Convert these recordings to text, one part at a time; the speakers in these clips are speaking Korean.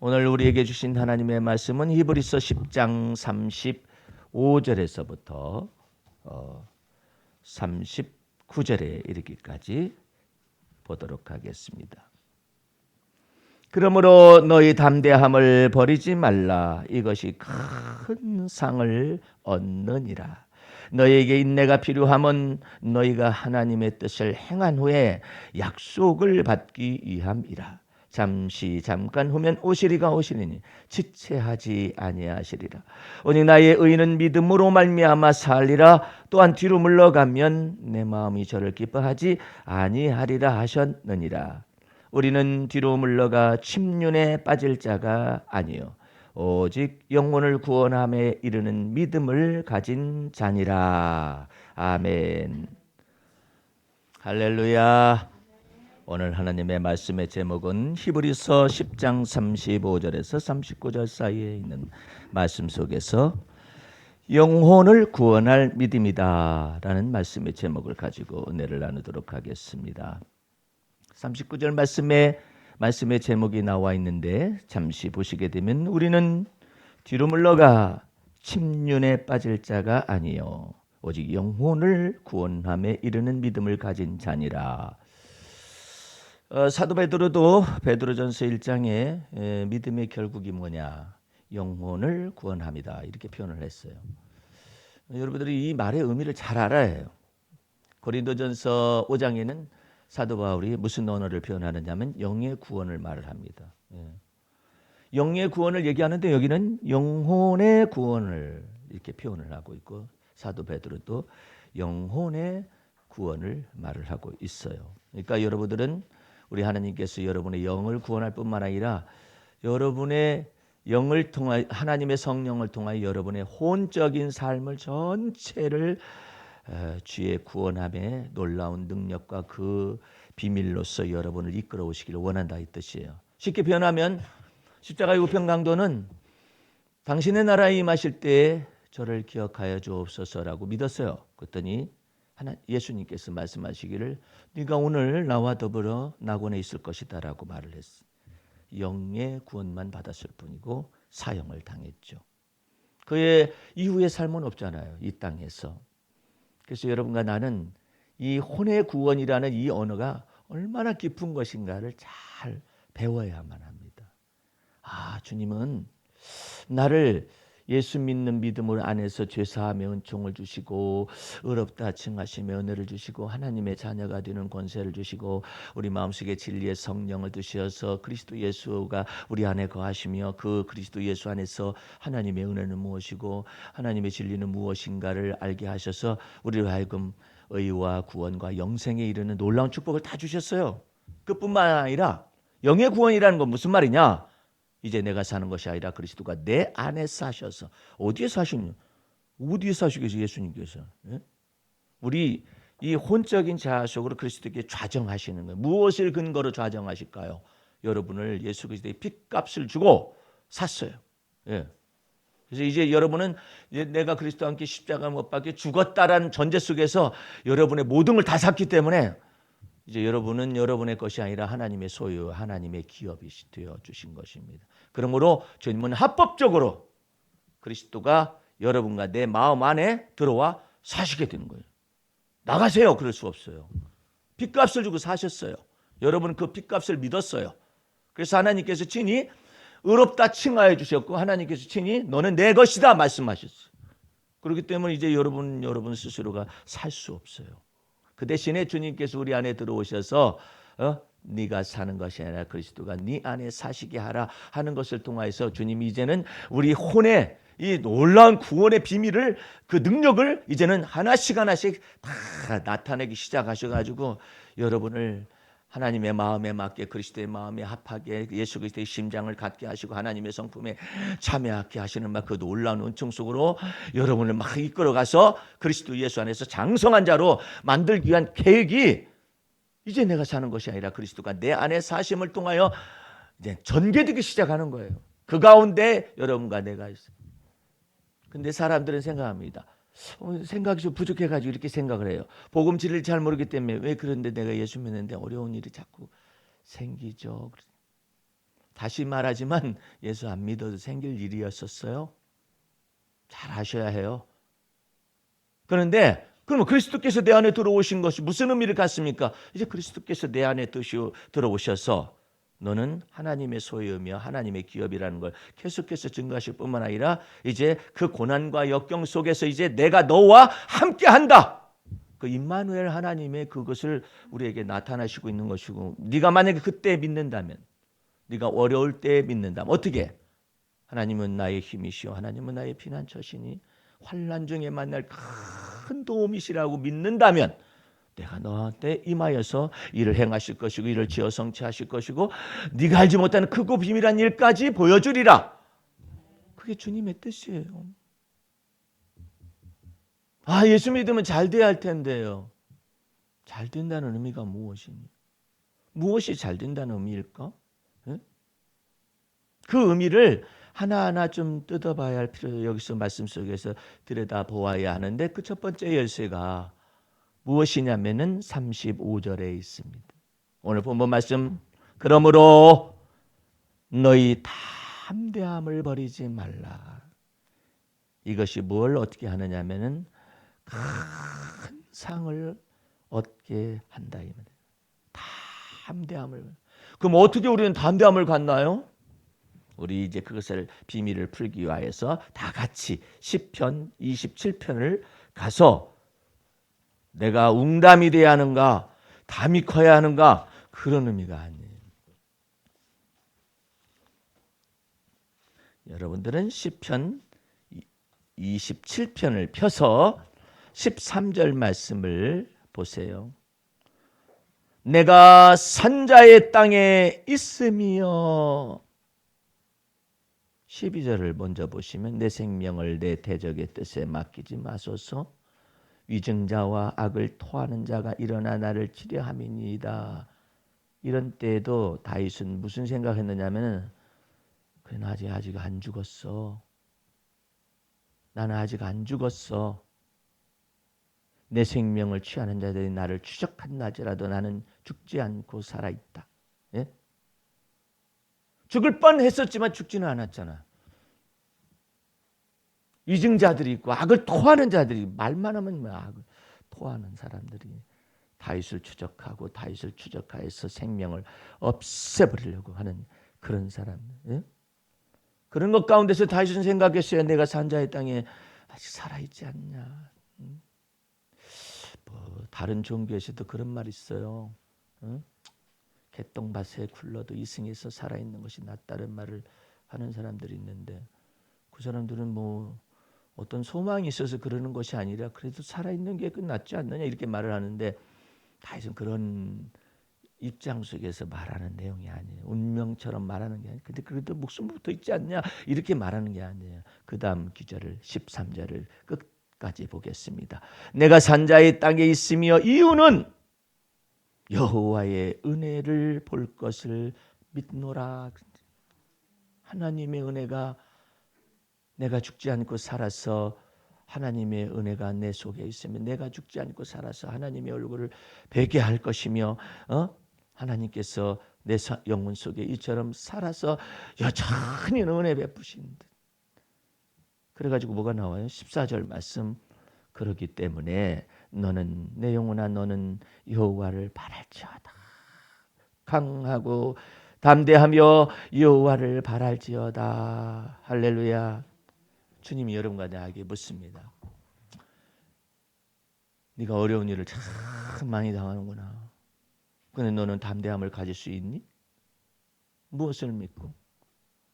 오늘 우리에게 주신 하나님의 말씀은 히브리서 10장 35절에서부터 39절에 이르기까지 보도록 하겠습니다. 그러므로 너희 담대함을 버리지 말라. 이것이 큰 상을 얻느니라. 너희에게 인내가 필요함은 너희가 하나님의 뜻을 행한 후에 약속을 받기 위함이라. 잠깐 후면 오시리가 오시리니 지체하지 아니하시리라. 오직 나의 의인은 믿음으로 말미암아 살리라. 또한 뒤로 물러가면 내 마음이 저를 기뻐하지 아니하리라 하셨느니라. 우리는 뒤로 물러가 침륜에 빠질 자가 아니요 오직 영혼을 구원함에 이르는 믿음을 가진 자니라. 아멘. 할렐루야. 오늘 하나님의 말씀의 제목은 히브리서 10장 35절에서 39절 사이에 있는 말씀 속에서 영혼을 구원할 믿음이다 라는 말씀의 제목을 가지고 은혜를 나누도록 하겠습니다. 39절 말씀의 제목이 나와 있는데 잠시 보시게 되면 우리는 뒤로 물러가 침륜에 빠질 자가 아니요 오직 영혼을 구원함에 이르는 믿음을 가진 자니라. 사도 베드로도 베드로전서 1장에 믿음의 결국이 뭐냐? 영혼을 구원함이다 이렇게 표현을 했어요. 여러분들이 이 말의 의미를 잘 알아야 해요. 고린도전서 5장에는 사도 바울이 무슨 언어를 표현하느냐면 영의 구원을 말을 합니다. 영의 구원을 얘기하는데 여기는 영혼의 구원을 이렇게 표현을 하고 있고 사도 베드로도 영혼의 구원을 말을 하고 있어요. 그러니까 여러분들은 우리 하나님께서 여러분의 영을 구원할 뿐만 아니라 여러분의 영을 통하여 하나님의 성령을 통하여 여러분의 혼적인 삶을 전체를 주의 구원함의 놀라운 능력과 그 비밀로서 여러분을 이끌어 오시기를 원한다 이 뜻이에요. 쉽게 표현하면 십자가의 우편 강도는 당신의 나라에 임하실 때에 저를 기억하여 주옵소서라고 믿었어요. 그랬더니 예수님께서 말씀하시기를 네가 오늘 나와 더불어 낙원에 있을 것이다 라고 말을 했어요. 영의 구원만 받았을 뿐이고 사형을 당했죠. 그의 이후의 삶은 없잖아요. 이 땅에서. 그래서 여러분과 나는 이 혼의 구원이라는 이 언어가 얼마나 깊은 것인가를 잘 배워야만 합니다. 주님은 나를 예수 믿는 믿음을 안에서 죄사하며 은총을 주시고 의롭다 칭하시며 은혜를 주시고 하나님의 자녀가 되는 권세를 주시고 우리 마음속에 진리의 성령을 주셔서 그리스도 예수가 우리 안에 거하시며 그 그리스도 예수 안에서 하나님의 은혜는 무엇이고 하나님의 진리는 무엇인가를 알게 하셔서 우리로 하여금 의와 구원과 영생에 이르는 놀라운 축복을 다 주셨어요. 그뿐만 아니라 영의 구원이라는 건 무슨 말이냐? 이제 내가 사는 것이 아니라 그리스도가 내 안에 사셔서 어디에 사시냐? 어디에 사시겠어요? 예수님께서. 우리 이 혼적인 자아 속으로 그리스도께 좌정하시는 거예요. 무엇을 근거로 좌정하실까요? 여러분을 예수 그리스도의 핏값을 주고 샀어요. 그래서 이제 여러분은 이제 내가 그리스도와 함께 십자가 못 박혀 죽었다라는 전제 속에서 여러분의 모든 걸 다 샀기 때문에 이제 여러분은 여러분의 것이 아니라 하나님의 소유, 하나님의 기업이 되어 주신 것입니다. 그러므로 주님은 합법적으로 그리스도가 여러분과 내 마음 안에 들어와 사시게 되는 거예요. 나가세요. 그럴 수 없어요. 핏값을 주고 사셨어요. 여러분은 그 핏값을 믿었어요. 그래서 하나님께서 친히 의롭다 칭하여 주셨고 하나님께서 친히 너는 내 것이다 말씀하셨어요. 그렇기 때문에 이제 여러분 스스로가 살 수 없어요. 그 대신에 주님께서 우리 안에 들어오셔서 네가 사는 것이 아니라 그리스도가 네 안에 사시게 하라 하는 것을 통하여서 주님이 이제는 우리 혼의 이 놀라운 구원의 비밀을 그 능력을 이제는 하나씩 다 나타내기 시작하셔가지고 여러분을 하나님의 마음에 맞게 그리스도의 마음에 합하게 예수 그리스도의 심장을 갖게 하시고 하나님의 성품에 참여하게 하시는 막 그 놀라운 은총 속으로 여러분을 막 이끌어가서 그리스도 예수 안에서 장성한 자로 만들기 위한 계획이 이제 내가 사는 것이 아니라 그리스도가 내 안에 사심을 통하여 이제 전개되기 시작하는 거예요. 그 가운데 여러분과 내가 있어요. 근데 사람들은 생각합니다. 생각이 좀 부족해가지고 이렇게 생각을 해요. 복음 진리를 잘 모르기 때문에 왜 그런데 내가 예수 믿는데 어려운 일이 자꾸 생기죠. 다시 말하지만 예수 안 믿어도 생길 일이었었어요. 잘 아셔야 해요. 그런데 그러면 그리스도께서 내 안에 들어오신 것이 무슨 의미를 갖습니까? 이제 그리스도께서 내 안에 들어오셔서 너는 하나님의 소유며 하나님의 기업이라는 걸 계속해서 증거하실 뿐만 아니라 이제 그 고난과 역경 속에서 이제 내가 너와 함께한다. 그 임마누엘 하나님의 그것을 우리에게 나타나시고 있는 것이고, 네가 만약에 그때 믿는다면, 네가 어려울 때 믿는다면 어떻게? 하나님은 나의 힘이시오, 하나님은 나의 피난처시니 환난 중에 만날 큰 도움이시라고 믿는다면 내가 너한테 임하여서 일을 행하실 것이고 일을 지어 성취하실 것이고 네가 알지 못하는 크고 비밀한 일까지 보여주리라. 그게 주님의 뜻이에요. 예수 믿으면 잘 돼야 할 텐데요. 잘 된다는 의미가 무엇이니? 무엇이 잘 된다는 의미일까? 네? 그 의미를 하나하나 좀 뜯어봐야 할 필요, 여기서 말씀 속에서 들여다보아야 하는데, 그 첫 번째 열쇠가 무엇이냐면은 35절에 있습니다. 오늘 본문 말씀, 그러므로 너희 담대함을 버리지 말라. 이것이 뭘 어떻게 하느냐면은 큰 상을 얻게 한다. 담대함을. 그럼 어떻게 우리는 담대함을 갖나요? 우리 이제 그것을 비밀을 풀기 위하여서 다 같이 시편 27편을 가서 내가 웅담이 돼야 하는가, 담이 커야 하는가, 그런 의미가 아니에요. 여러분들은 시편 27편을 펴서 13절 말씀을 보세요. 내가 산자의 땅에 있으며, 12절을 먼저 보시면 내 생명을 내 대적의 뜻에 맡기지 마소서. 위증자와 악을 토하는 자가 일어나 나를 치려함이니이다. 이런 때에도 다윗은 무슨 생각했느냐면, 그래, 나 아직 안 죽었어. 나는 아직 안 죽었어. 내 생명을 취하는 자들이 나를 추적한 낮이라도 나는 죽지 않고 살아있다. 예? 죽을 뻔했었지만 죽지는 않았잖아. 위증자들이 있고 악을 토하는 자들이, 말만 하면 악을 토하는 사람들이 다윗을 추적하고 다윗을 추적하여서 생명을 없애버리려고 하는 그런 사람. 예? 그런 것 가운데서 다윗은 생각했어요. 내가 산자의 땅에 아직 살아있지 않냐. 다른 종교에서도 그런 말 있어요. 개똥밭에 굴러도 이승에서 살아있는 것이 낫다는 말을 하는 사람들이 있는데, 그 사람들은 어떤 소망이 있어서 그러는 것이 아니라 그래도 살아있는 게 끝났지 않느냐 이렇게 말을 하는데, 다윗은 그런 입장 속에서 말하는 내용이 아니에요. 운명처럼 말하는 게 아니에요. 근데 그래도 목숨 붙어 있지 않냐 이렇게 말하는 게 아니에요. 그 다음 기절을 13절을 끝까지 보겠습니다. 내가 산자의 땅에 있으며 이유는 여호와의 은혜를 볼 것을 믿노라. 하나님의 은혜가, 내가 죽지 않고 살아서 하나님의 은혜가 내 속에 있으면 내가 죽지 않고 살아서 하나님의 얼굴을 뵈게 할 것이며, 하나님께서 내 영혼 속에 이처럼 살아서 여전히 은혜 베푸신 듯. 그래가지고 뭐가 나와요? 14절 말씀. 그렇기 때문에 너는, 내 영혼아, 너는 여호와를 바랄지어다. 강하고 담대하며 여호와를 바랄지어다. 할렐루야. 주님이 여러분과 나에게 묻습니다. 네가 어려운 일을 참 많이 당하는구나. 그런데 너는 담대함을 가질 수 있니? 무엇을 믿고?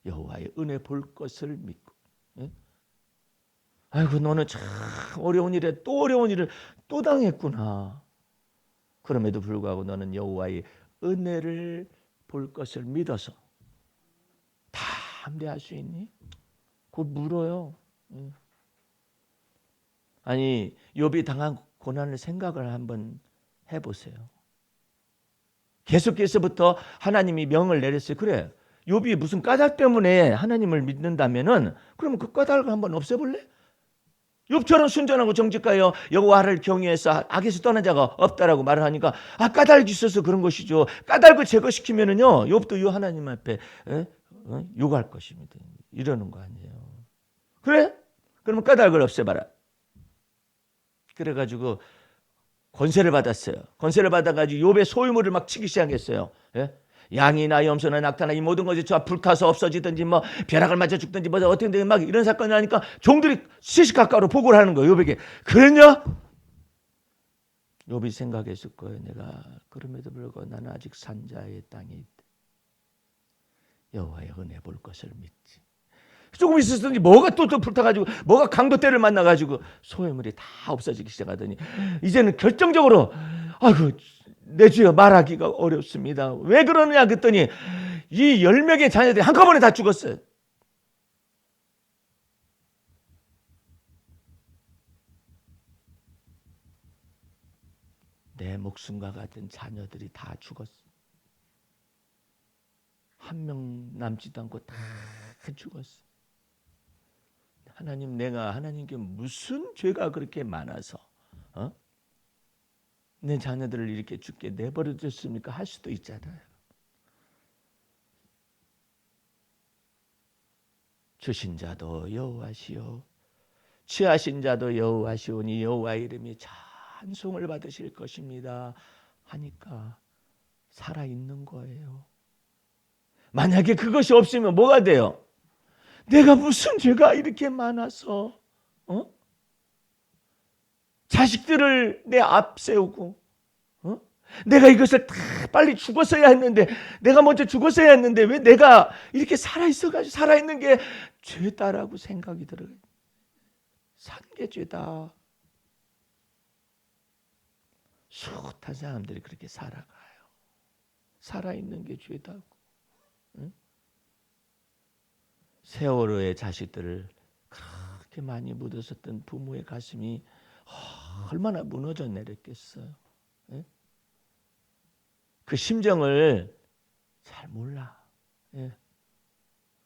여호와의 은혜 볼 것을 믿고. 예? 아이고, 너는 참 어려운 일에 또 어려운 일을 또 당했구나. 그럼에도 불구하고 너는 여호와의 은혜를 볼 것을 믿어서 담대할 수 있니? 곧 물어요. 아니, 욥이 당한 고난을 생각을 한번 해보세요. 계속해서부터 하나님이 명을 내렸어요. 그래, 욥이 무슨 까닭 때문에 하나님을 믿는다면은, 그러면 그 까닭을 한번 없애볼래? 욥처럼 순전하고 정직하여 여호와를 경외해서 악에서 떠난 자가 없다라고 말을 하니까 까닭이 있어서 그런 것이죠. 까닭을 제거시키면은요 욥도 이 하나님 앞에 욕할 것입니다. 이러는 거 아니에요. 그래? 그러면 까닭을 없애봐라. 그래가지고 권세를 받았어요. 권세를 받아가지고 욥의 소유물을 막 치기 시작했어요. 예? 양이나 염소나 낙타나 이 모든 것이 저 불타서 없어지든지 뭐 벼락을 맞아 죽든지 뭐 어떻게 되든 막 이런 사건이 나니까 종들이 시시각각으로 보고를 하는 거예요. 욥에게. 그랬냐? 욥이 생각했을 거예요. 내가 그럼에도 불구하고 나는 아직 산자의 땅에 있다. 여호와의 은혜 볼 것을 믿지. 조금 있었더니 뭐가 또 불타가지고 뭐가 강도떼를 만나가지고 소유물이 다 없어지기 시작하더니 이제는 결정적으로 아이고 내 주여 말하기가 어렵습니다. 왜 그러느냐 그랬더니 이 10명의 자녀들이 한꺼번에 다 죽었어요. 내 목숨과 같은 자녀들이 다 죽었어. 한 명 남지도 않고 다 죽었어. 하나님, 내가 하나님께 무슨 죄가 그렇게 많아서 내 자녀들을 이렇게 죽게 내버려 뒀습니까? 할 수도 있잖아요. 주신 자도 여호와시오 취하신 자도 여호와시오니 여호와의 이름이 찬송을 받으실 것입니다 하니까 살아있는 거예요. 만약에 그것이 없으면 뭐가 돼요? 내가 무슨 죄가 이렇게 많아서 자식들을 내 앞 세우고 내가 이것을 다 빨리 죽었어야 했는데 내가 먼저 죽었어야 했는데 왜 내가 이렇게 살아있어가지고 살아있는 게 죄다라고 생각이 들어요. 산 게 죄다. 숱한 사람들이 그렇게 살아가요. 살아있는 게 죄다고. 세월호의 자식들을 그렇게 많이 묻었었던 부모의 가슴이 얼마나 무너져 내렸겠어요. 예? 그 심정을 잘 몰라. 예.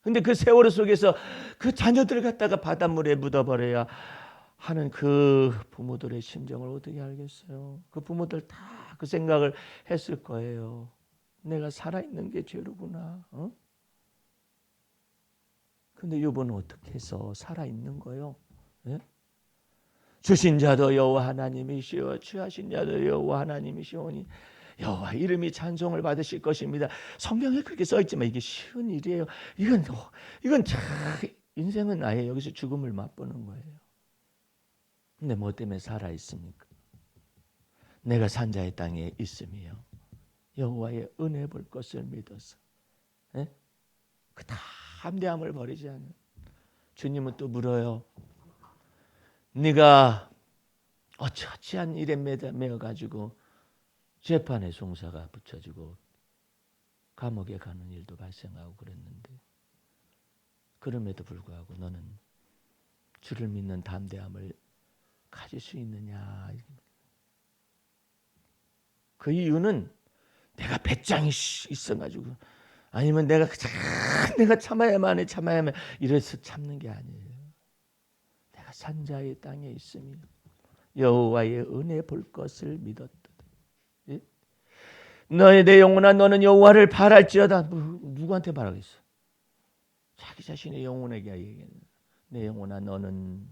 근데 그 세월호 속에서 그 자녀들을 갖다가 바닷물에 묻어버려야 하는 그 부모들의 심정을 어떻게 알겠어요? 그 부모들 다 그 생각을 했을 거예요. 내가 살아있는 게 죄로구나. 근데 욥은 어떻게 해서 살아있는 거요? 예? 주신 자도 여호와 하나님이시오 취하신 자도 여호와 하나님이시오니 여호와 이름이 찬송을 받으실 것입니다. 성경에 그렇게 써있지만 이게 쉬운 일이에요. 이건 참 인생은 아예 여기서 죽음을 맛보는 거예요. 근데 뭐 때문에 살아있습니까? 내가 산자의 땅에 있으며 여호와의 은혜 볼 것을 믿어서 예? 그 담대함을 버리지 않는 주님은 또 물어요. 네가 어찌어찌한 일에 매어가지고 재판의 송사가 붙여지고 감옥에 가는 일도 발생하고 그랬는데 그럼에도 불구하고 너는 주를 믿는 담대함을 가질 수 있느냐. 그 이유는 내가 배짱이 있어가지고 아니면 내가 참아야만 해 이래서 참는 게 아니에요. 내가 산자의 땅에 있으며 여호와의 은혜 볼 것을 믿었다. 예? 내 영혼아 너는 여호와를 바랄지어다. 누구한테 바라겠어? 자기 자신의 영혼에게 얘기해. 내 영혼아 너는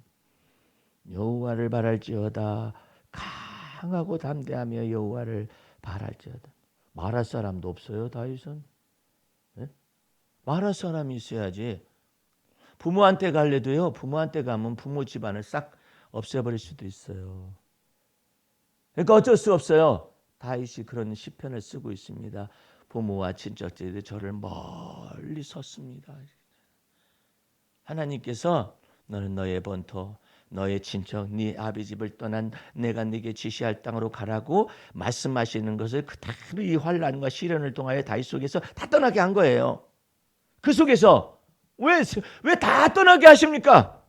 여호와를 바랄지어다. 강하고 담대하며 여호와를 바랄지어다. 말할 사람도 없어요. 다윗은. 네? 말할 사람이 있어야지. 부모한테 갈래도요. 부모한테 가면 부모 집안을 싹 없애버릴 수도 있어요. 그러니까 어쩔 수 없어요. 다윗이 그런 시편을 쓰고 있습니다. 부모와 친척들이 저를 멀리 섰습니다. 하나님께서 너는 너의 본토 너의 친척, 네 아비 집을 떠난 내가 네게 지시할 땅으로 가라고 말씀하시는 것을 그대로 이 환난과 시련을 통하여 다윗 속에서 다 떠나게 한 거예요. 그 속에서 왜 다 떠나게 하십니까?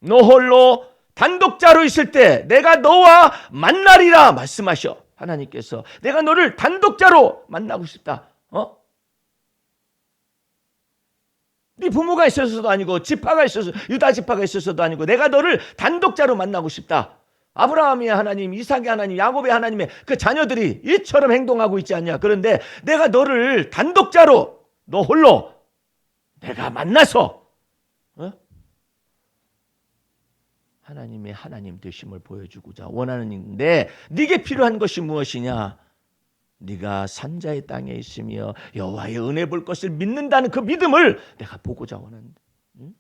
너 홀로 단독자로 있을 때 내가 너와 만나리라 말씀하셔. 하나님께서 내가 너를 단독자로 만나고 싶다. 네 부모가 있어서도 아니고 지파가 있어서 유다 지파가 있어서도 아니고 내가 너를 단독자로 만나고 싶다. 아브라함의 하나님, 이삭의 하나님, 야곱의 하나님의 그 자녀들이 이처럼 행동하고 있지 않냐. 그런데 내가 너를 단독자로 너 홀로 내가 만나서 하나님의 하나님 되심을 보여주고자 원하는데 네게 필요한 것이 무엇이냐? 네가 산자의 땅에 있으며 여호와의 은혜 볼 것을 믿는다는 그 믿음을 내가 보고자 원하는데. 응?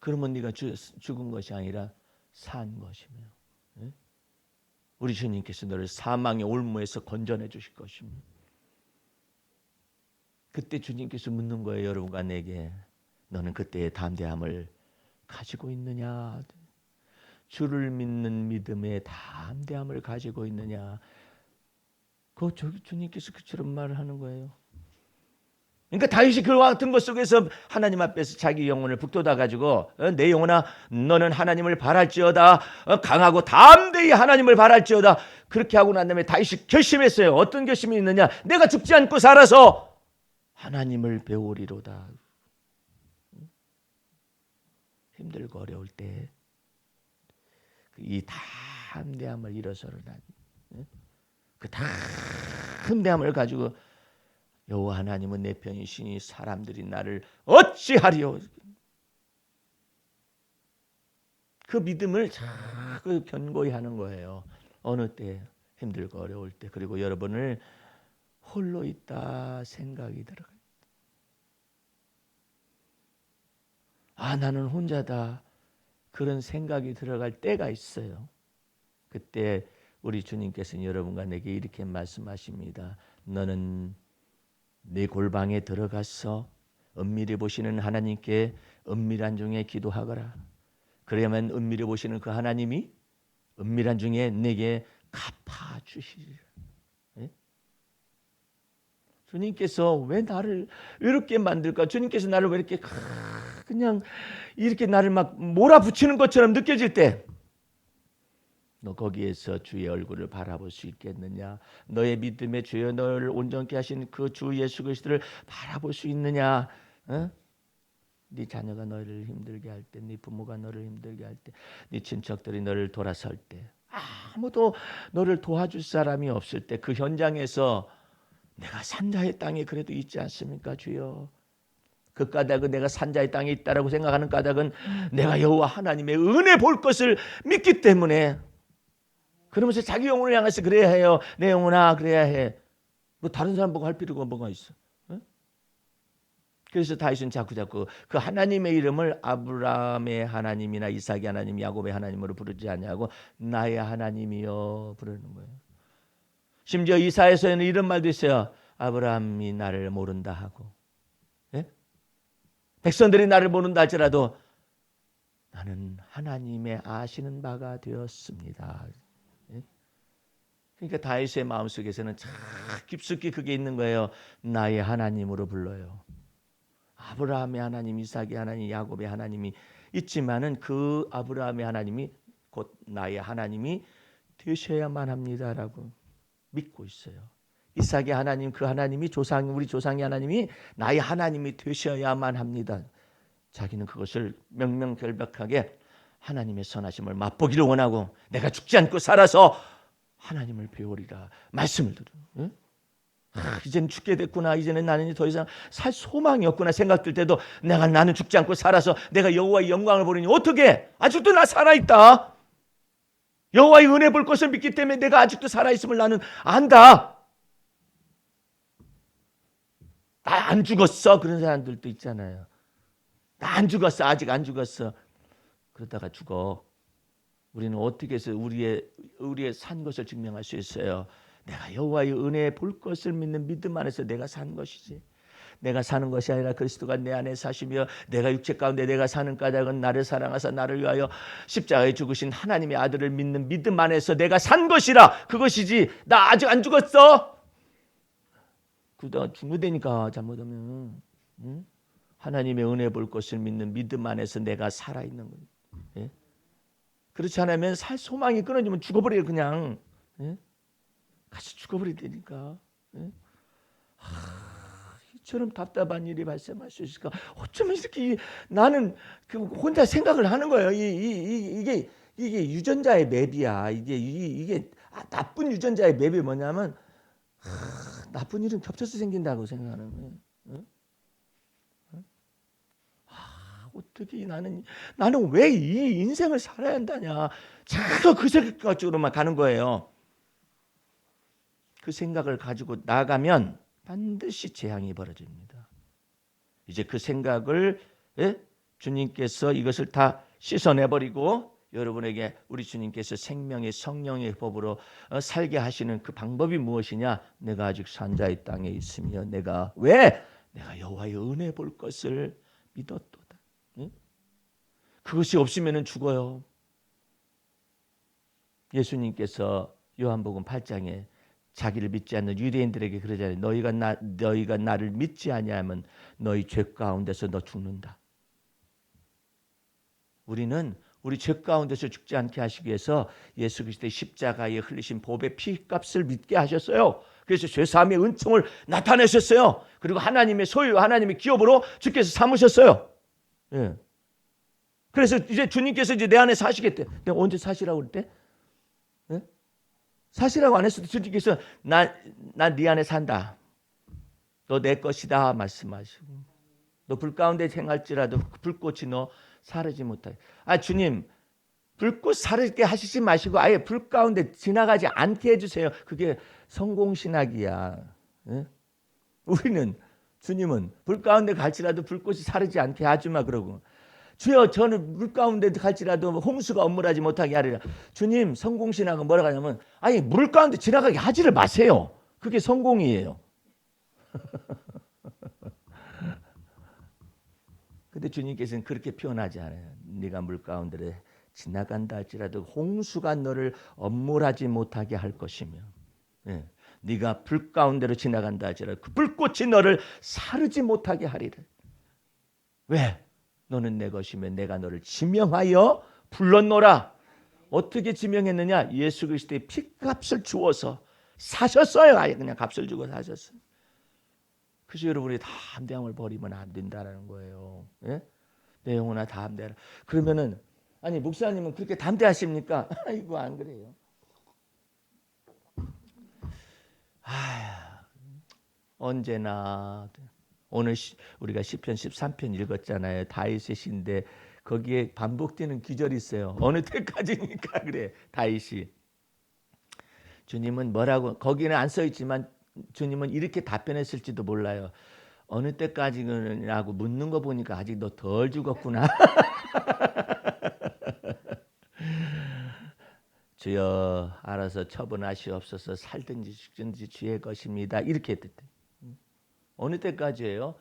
그러면 네가 죽은 것이 아니라 산 것이며, 응? 우리 주님께서 너를 사망의 올무에서 건져내 주실 것입니다. 그때 주님께서 묻는 거예요. 여러분과 내게 너는 그때의 담대함을 가지고 있느냐? 주를 믿는 믿음의 담대함을 가지고 있느냐? 그 주님께서 그처럼 말을 하는 거예요. 그러니까 다윗이 그와 같은 것 속에서 하나님 앞에서 자기 영혼을 북돋아 가지고 내 영혼아 너는 하나님을 바랄지어다, 강하고 담대히 하나님을 바랄지어다. 그렇게 하고 난 다음에 다윗이 결심했어요. 어떤 결심이 있느냐? 내가 죽지 않고 살아서 하나님을 배우리로다. 힘들고 어려울 때 이 담대함을 일어서는 그 담대함을 가지고 여호와 하나님은 내 편이시니 사람들이 나를 어찌하리요. 그 믿음을 자꾸 견고히 하는 거예요. 어느 때 힘들고 어려울 때. 그리고 여러분을 홀로 있다 생각이 들어가요. 아, 나는 혼자다. 그런 생각이 들어갈 때가 있어요. 그때 우리 주님께서는 여러분과 내게 이렇게 말씀하십니다. 너는 네 골방에 들어가서 은밀히 보시는 하나님께 은밀한 중에 기도하거라. 그러면 은밀히 보시는 그 하나님이 은밀한 중에 내게 갚아주시리라. 예? 주님께서 왜 나를 이렇게 만들까? 주님께서 나를 왜 이렇게 그냥 이렇게 나를 막 몰아붙이는 것처럼 느껴질 때 너 거기에서 주의 얼굴을 바라볼 수 있겠느냐? 너의 믿음의 주여 너를 온전케 하신 그 주 예수 그리스도를 바라볼 수 있느냐? 네 자녀가 너를 힘들게 할 때, 네 부모가 너를 힘들게 할 때, 네 친척들이 너를 돌아설 때, 아무도 너를 도와줄 사람이 없을 때 그 현장에서 내가 산자의 땅에 그래도 있지 않습니까, 주여? 그 까닭은 내가 산자의 땅에 있다라고 생각하는 까닭은 내가 여호와 하나님의 은혜 볼 것을 믿기 때문에. 그러면서 자기 영혼을 향해서 그래야 해요. 내 영혼아 그래야 해. 뭐 다른 사람 보고 할 필요가 뭐가 있어? 그래서 다윗은 자꾸 그 하나님의 이름을 아브라함의 하나님이나 이삭의 하나님, 야곱의 하나님으로 부르지 않냐고 나의 하나님이여 부르는 거예요. 심지어 이사야서에는 이런 말도 있어요. 아브라함이 나를 모른다 하고, 예? 백성들이 나를 모른다 할지라도 나는 하나님의 아시는 바가 되었습니다. 예? 그러니까 다윗의 마음속에서는 참 깊숙이 그게 있는 거예요. 나의 하나님으로 불러요. 아브라함의 하나님, 이삭의 하나님, 야곱의 하나님이 있지만은 그 아브라함의 하나님이 곧 나의 하나님이 되셔야만 합니다라고 믿고 있어요. 이삭의 하나님, 그 하나님이 우리 조상의 하나님이 나의 하나님이 되셔야만 합니다. 자기는 그것을 명명결백하게 하나님의 선하심을 맛보기를 원하고 내가 죽지 않고 살아서 하나님을 배우리라 말씀을 들어요. 이제는 죽게 됐구나. 이제는 나는 더 이상 살 소망이 없구나 생각될 때도 나는 죽지 않고 살아서 내가 여호와의 영광을 보리니 어떻게 아직도 나 살아있다. 여호와의 은혜 볼 것을 믿기 때문에 내가 아직도 살아있음을 나는 안다. 나 안 죽었어. 그런 사람들도 있잖아요. 나 안 죽었어. 아직 안 죽었어. 그러다가 죽어. 우리는 어떻게 해서 우리의 산 것을 증명할 수 있어요? 내가 여호와의 은혜 볼 것을 믿는 믿음 안에서 내가 산 것이지. 내가 사는 것이 아니라 그리스도가 내 안에 사시며 내가 육체 가운데 내가 사는 까닭은 나를 사랑하사 나를 위하여 십자가에 죽으신 하나님의 아들을 믿는 믿음 안에서 내가 산 것이라. 그것이지 나 아직 안 죽었어. 그러다가 죽는다니까 잘못하면. 응? 하나님의 은혜 볼 것을 믿는 믿음 안에서 내가 살아있는 거예요. 예? 그렇지 않으면 살 소망이 끊어지면 죽어버려요 그냥. 예? 같이 죽어버리니까. 예? 이처럼 답답한 일이 발생할 수 있을까? 어쩌면 이렇게 나는 혼자 생각을 하는 거예요. 이게 유전자의 맵이야. 이게 나쁜 유전자의 맵이 뭐냐면 나쁜 일은 겹쳐서 생긴다고 생각하는 거예요. 어떻게 나는 왜 이 인생을 살아야 한다냐? 자꾸 그 생각 쪽으로만 가는 거예요. 그 생각을 가지고 나가면 반드시 재앙이 벌어집니다. 이제 그 생각을 주님께서 이것을 다 씻어내버리고 여러분에게 우리 주님께서 생명의 성령의 법으로 살게 하시는 그 방법이 무엇이냐? 내가 아직 산자의 땅에 있으며 내가 여호와의 은혜 볼 것을 믿었도다. 그것이 없으면 죽어요. 예수님께서 요한복음 8장에 자기를 믿지 않는 유대인들에게 그러잖아요. 너희가 나를 믿지 아니하면 너희 죄 가운데서 너 죽는다. 우리는 우리 죄 가운데서 죽지 않게 하시기 위해서 예수 그리스도의 십자가에 흘리신 보배 피값을 믿게 하셨어요. 그래서 죄사함의 은총을 나타내셨어요. 그리고 하나님의 소유, 하나님의 기업으로 주께서 삼으셨어요. 예. 그래서 이제 주님께서 이제 내 안에 사시겠대. 내가 언제 사시라고 그랬대? 예? 사시라고 안 했어도 주님께서 나 네 안에 산다. 너 내 것이다 말씀하시고. 너 불 가운데 행할지라도 불꽃이 너 사르지 못하게. 주님 불꽃 사르게 하시지 마시고 아예 불 가운데 지나가지 않게 해주세요. 그게 성공신학이야. 예? 우리는 주님은 불 가운데 갈지라도 불꽃이 사르지 않게 하지마 그러고 주여 저는 물 가운데 갈지라도 홍수가 엄물하지 못하게 하리라. 주님 성공신학은 뭐라고 하냐면 아니 물 가운데 지나가게 하지를 마세요. 그게 성공이에요. 근데 주님께서는 그렇게 표현하지 않아요. 네가 물 가운데 지나간다 할지라도 홍수가 너를 엄물하지 못하게 할 것이며 예. 네가 불 가운데로 지나간다 할지라도 그 불꽃이 너를 사르지 못하게 하리라. 왜? 너는 내 것이며 내가 너를 지명하여 불렀노라. 어떻게 지명했느냐? 예수 그리스도의 피값을 주어서 사셨어요. 아예 그냥 값을 주고 사셨어요. 그래서 여러분이 다 담대함을 버리면 안 된다는 거예요. 예? 내 영혼아 다 담대하라. 그러면은 아니 목사님은 그렇게 담대하십니까? 아이고 안 그래요. 언제나 오늘 우리가 시편 13편 읽었잖아요. 다윗의 시인데 거기에 반복되는 기절이 있어요. 어느 때까지니까 그래 다윗이. 주님은 뭐라고 거기는 안 써 있지만 주님은 이렇게 답변했을지도 몰라요. 어느 때까지라고 묻는 거 보니까 아직 너 덜 죽었구나. 주여 알아서 처분하시옵소서. 살든지 죽든지 주의 것입니다. 이렇게 했대. 어느 때까지예요?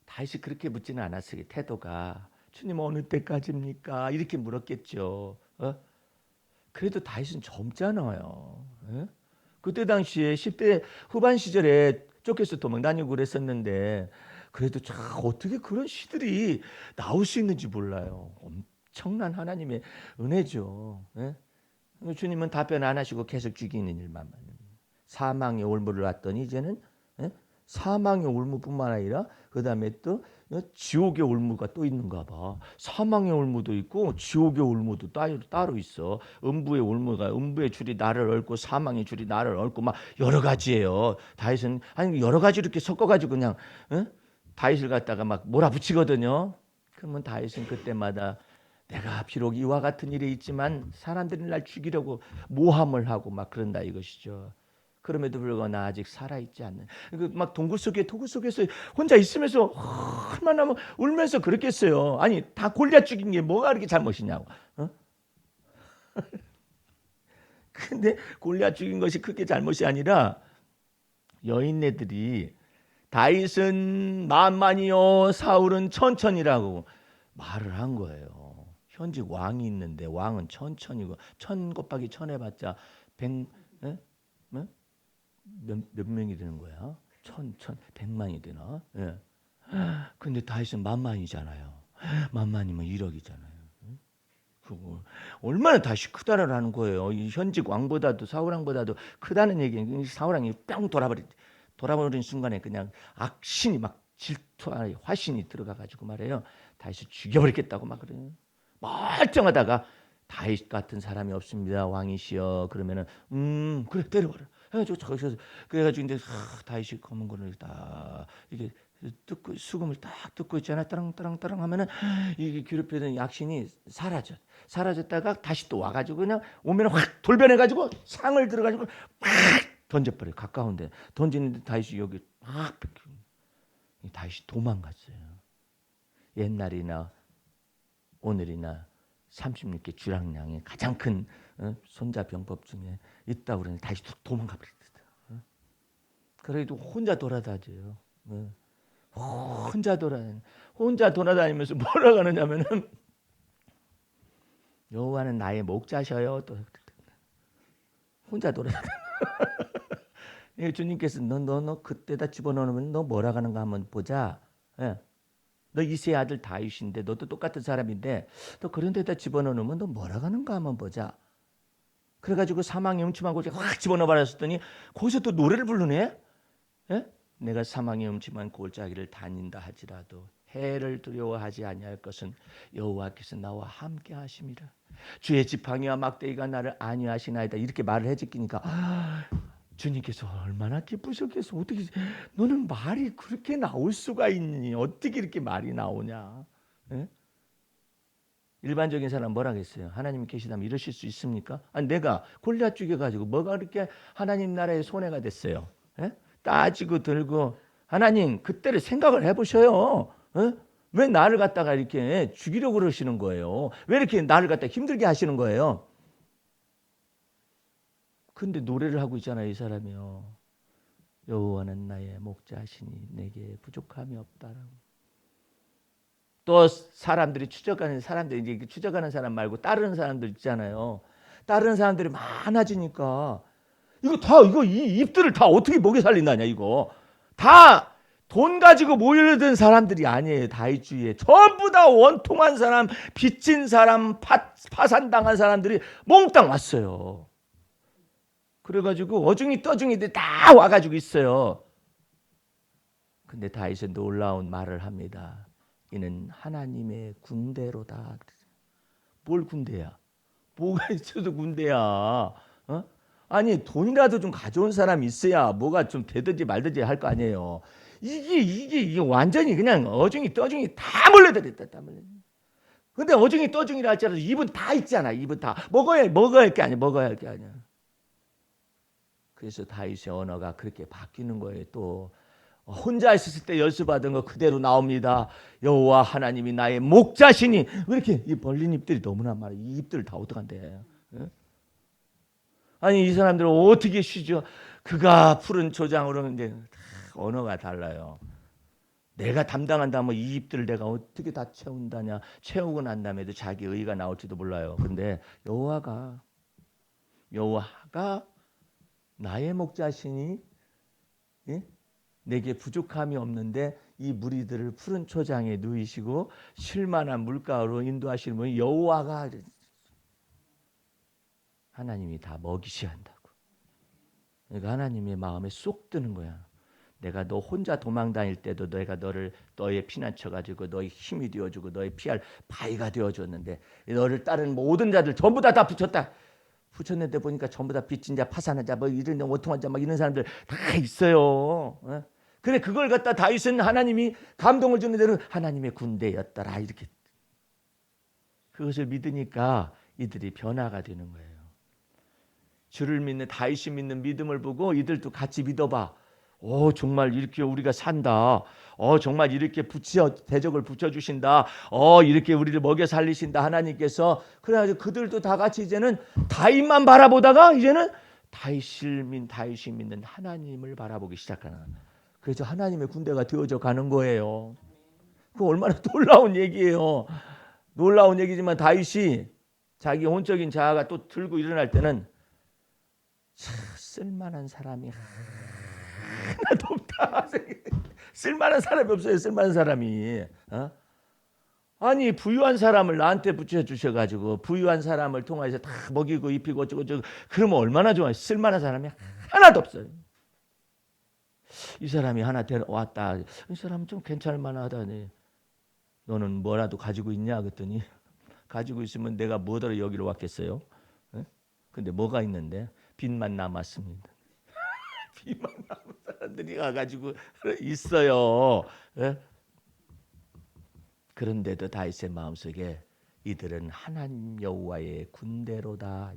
다시 그렇게 묻지는 않았어요. 태도가 주님 어느 때까지입니까? 이렇게 물었겠죠. 그래도 다윗은 젊잖아요. 그때 당시에 10대 후반 시절에 쫓겨서 도망다니고 그랬었는데 그래도 참 어떻게 그런 시들이 나올 수 있는지 몰라요. 엄청난 하나님의 은혜죠. 주님은 답변 안 하시고 계속 죽이는 일만 사망의 올무를 왔더니 이제는 사망의 올무뿐만 아니라 그 다음에 또 지옥의 올무가 또 있는가 봐. 사망의 올무도 있고 지옥의 올무도 따로 있어. 음부의 줄이 나를 얽고 사망의 줄이 나를 얽고 막 여러 가지예요. 다윗은 여러 가지 이렇게 섞어가지고 그냥 다윗을 갖다가 막 몰아붙이거든요. 그러면 다윗은 그때마다 내가 비록 이와 같은 일이 있지만 사람들이 날 죽이려고 모함을 하고 막 그런다 이것이죠. 그럼에도 불구하고 나 아직 살아있지 않는 막 동굴 속에서 혼자 있으면서 얼마나 울면서 그랬겠어요. 아니 다 골리앗 죽인 게 뭐가 그렇게 잘못이냐고. 근데 골리앗 죽인 것이 크게 잘못이 아니라 여인네들이 다윗은 만만이요 사울은 천천이라고 말을 한 거예요. 현직 왕이 있는데 왕은 천천이고 천 곱하기 천 해봤자 몇 명이 되는 거야? 백만이 되나? 예. 근데 다윗은 만만이잖아요. 만만이면 1억이잖아요. 그거 얼마나 다시 크다라는 거예요. 이 현직 왕보다도 사울 왕보다도 크다는 얘기는 사울 왕이 뿅 돌아보는 순간에 그냥 악신이 막 질투와 화신이 들어가가지고 말해요. 다윗을 죽여버리겠다고 막 그래요. 멀쩡하다가 다윗 같은 사람이 없습니다. 왕이시여. 그러면은 그래 때려버려. 해가지고 저기서 그래가지고 이제 다윗이 검은 거를 딱 이게 뜯고 수금을 딱 뜯고 있잖아. 따랑따랑따랑 하면은 이게 괴롭히던 약신이 사라졌다가 다시 또 와가지고 그냥 오면 확 돌변해가지고 상을 들어가지고 막 던져버려. 가까운데 던지는데 다윗이 여기 막 다윗이 도망갔어요. 옛날이나 오늘이나 36개 주량량의 가장 큰 손자 병법 중에 있다고 그러는데 다시 도망가 버렸다. 그래도 혼자 돌아다녀요. 혼자 돌아다니면서 뭐라고 하느냐면은 여호와는 나의 목자셔요. 또 혼자 돌아다녀. 주님께서 너 그때다 집어넣으면 너 뭐라고 하는가 한번 보자. 너 이세의 아들 다윗인데 너도 똑같은 사람인데 너 그런 데다 집어넣으면 너 뭐라고 하는가 한번 보자. 그래가지고 사망의 음침한 곳에 확 집어넣어 버렸더니 거기서 또 노래를 부르네. 내가 사망의 음침한 골짜기를 다닌다 하지라도 해를 두려워하지 아니할 것은 여호와께서 나와 함께 하심이라. 주의 지팡이와 막대기가 나를 안위하시나이다. 이렇게 말을 해지키니까 주님께서 얼마나 기쁘셨겠어. 어떻게 너는 말이 그렇게 나올 수가 있니? 어떻게 이렇게 말이 나오냐? 일반적인 사람 뭐라겠어요? 하나님이 계시다면 이러실 수 있습니까? 아니 내가 골리앗 죽여가지고 뭐가 그렇게 하나님 나라의 손해가 됐어요? 따지고 들고 하나님 그때를 생각을 해보셔요. 왜 나를 갖다가 이렇게 죽이려고 그러시는 거예요? 왜 이렇게 나를 갖다 힘들게 하시는 거예요? 근데 노래를 하고 있잖아요, 이 사람이요. 여호와는 나의 목자시니 내게 부족함이 없다라고. 또 사람들이 추적하는 사람 말고 따르는 사람들 있잖아요. 따르는 사람들이 많아지니까 이 입들을 다 어떻게 먹여 살린다냐 이거. 다 돈 가지고 모여든 사람들이 아니에요. 다윗주의에 전부 다 원통한 사람, 빚진 사람, 파산당한 사람들이 몽땅 왔어요. 그래가지고 어중이 떠중이들 다 와가지고 있어요. 근데 다윗은 놀라운 말을 합니다. 이는 하나님의 군대로다. 뭘 군대야? 뭐가 있어도 군대야. 아니 돈이라도 좀 가져온 사람이 있어야 뭐가 좀 되든지 말든지 할 거 아니에요. 이게 완전히 그냥 어중이 떠중이 다 몰려들었다. 다 몰려. 근데 어중이 떠중이라 할지라도 입은 다 있잖아. 입은 다 먹어야 할 게 아니야. 그래서 다윗의 언어가 그렇게 바뀌는 거예요. 또 혼자 있었을 때 연습받은 거 그대로 나옵니다. 여호와 하나님이 나의 목자시니. 왜 이렇게 이 벌린 입들이 너무나 많아. 이 입들 다 어떡한데? 아니 이 사람들은 어떻게 쉬죠? 그가 푸른 초장으로 이제 언어가 달라요. 내가 담당한다면 이 입들을 내가 어떻게 다 채운다냐? 채우고 난 다음에도 자기 의가 나올지도 몰라요. 근데 여호와가 나의 목자시니 내게 부족함이 없는데 이 무리들을 푸른 초장에 누이시고 쉴만한 물가로 인도하시는 분이 여호와가 하나님이 다 먹이셔야 한다고. 그러니까 하나님의 마음에 쏙 드는 거야. 내가 너 혼자 도망 다닐 때도 내가 너의 피난처 가지고 너의 힘이 되어주고 너의 피할 바위가 되어줬는데 너를 따르는 모든 자들 전부 다 붙였는데 보니까 전부 다 빚진 자, 파산한 자, 뭐 이런 원통한 자, 막 이런 사람들 다 있어요. 그래 그걸 갖다 다윗은 하나님이 감동을 주는 대로 하나님의 군대였더라 이렇게. 그것을 믿으니까 이들이 변화가 되는 거예요. 주를 믿는 다윗이 믿는 믿음을 보고 이들도 같이 믿어봐. 정말 이렇게 우리가 산다. 정말 이렇게 대적을 붙여주신다. 이렇게 우리를 먹여 살리신다 하나님께서. 그래가지고 그들도 다 같이 이제는 다윗만 바라보다가 이제는 다윗이 믿는 하나님을 바라보기 시작하는. 그래서 하나님의 군대가 되어져 가는 거예요. 그 얼마나 놀라운 얘기예요. 놀라운 얘기지만 다윗이 자기 혼적인 자아가 또 들고 일어날 때는 쓸만한 사람이 하나도 없다. 쓸만한 사람이 없어요. 쓸만한 사람이. 아니 부유한 사람을 나한테 붙여주셔가지고 부유한 사람을 통해서 다 먹이고 입히고 어쩌고 그러면 얼마나 좋아요. 쓸만한 사람이 하나도 없어요. 이 사람이 하나 데려왔다. 이 사람 좀 괜찮을 만하다네. 너는 뭐라도 가지고 있냐? 그랬더니 가지고 있으면 내가 뭐더러 여기로 왔겠어요? 예? 근데 뭐가 있는데? 빚만 남았습니다. 빚만 남은 사람들이 가가지고 있어요. 예? 그런데도 다윗의 마음속에 이들은 하나님 여호와의 군대로다.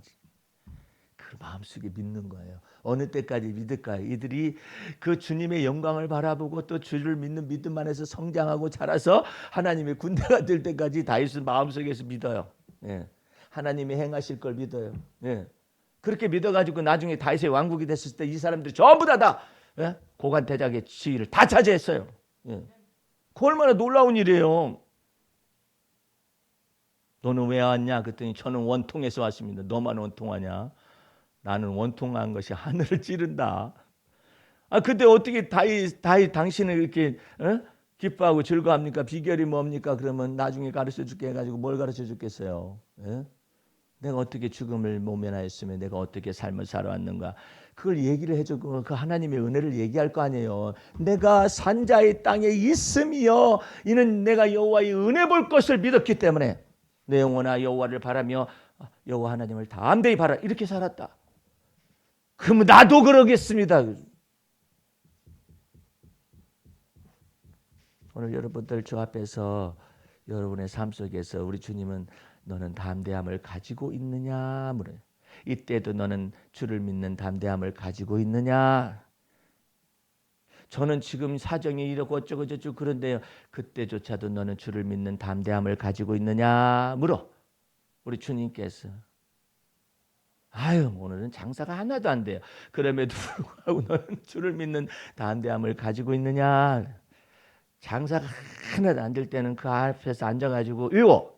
그 마음속에 믿는 거예요. 어느 때까지 믿을까요? 이들이 그 주님의 영광을 바라보고 또 주를 믿는 믿음 안에서 성장하고 자라서 하나님의 군대가 될 때까지 다윗은 마음속에서 믿어요. 예. 하나님이 행하실 걸 믿어요. 예. 그렇게 믿어가지고 나중에 다윗의 왕국이 됐을 때 이 사람들이 전부 다 예? 고관 대작의 지위를 다 차지했어요. 예. 그 얼마나 놀라운 일이에요. 너는 왜 왔냐? 그랬더니 저는 원통에서 왔습니다. 너만 원통하냐? 나는 원통한 것이 하늘을 찌른다. 아, 근데 어떻게 다윗 당신을 이렇게 기뻐하고 즐거워합니까? 비결이 뭡니까? 그러면 나중에 가르쳐 줄게 해가지고 뭘 가르쳐 줄겠어요? 예? 내가 어떻게 죽음을 모면하였으며 내가 어떻게 삶을 살아왔는가? 그걸 얘기를 해주고 그 하나님의 은혜를 얘기할 거 아니에요. 내가 산자의 땅에 있으며 이는 내가 여호와의 은혜 볼 것을 믿었기 때문에 내 영혼아 여호와를 바라며 여호와 하나님을 담대히 바라 이렇게 살았다. 그럼 나도 그러겠습니다. 오늘 여러분들 주 앞에서 여러분의 삶 속에서 우리 주님은 너는 담대함을 가지고 있느냐 물어요. 이때도 너는 주를 믿는 담대함을 가지고 있느냐. 저는 지금 사정이 이러고 어쩌고 저쩌고 그런데요. 그때조차도 너는 주를 믿는 담대함을 가지고 있느냐 물어. 우리 주님께서. 아유 오늘은 장사가 하나도 안 돼요. 그럼에도 불구하고 너는 주를 믿는 담대함을 가지고 있느냐. 장사가 하나도 안 될 때는 그 앞에서 앉아가지고 읽어.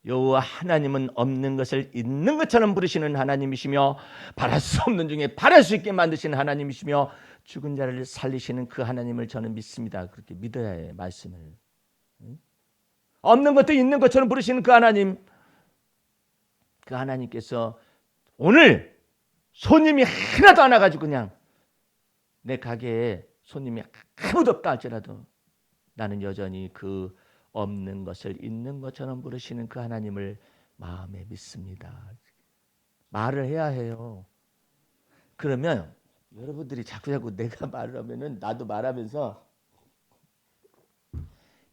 여호와 하나님은 없는 것을 있는 것처럼 부르시는 하나님이시며 바랄 수 없는 중에 바랄 수 있게 만드시는 하나님이시며 죽은 자를 살리시는 그 하나님을 저는 믿습니다. 그렇게 믿어야 해요. 말씀을. 없는 것도 있는 것처럼 부르시는 그 하나님. 그 하나님께서 오늘 손님이 하나도 안 와가지고 그냥 내 가게에 손님이 아무도 없다 할지라도 나는 여전히 그 없는 것을 있는 것처럼 부르시는 그 하나님을 마음에 믿습니다. 말을 해야 해요. 그러면 여러분들이 자꾸 내가 말을 하면은 나도 말하면서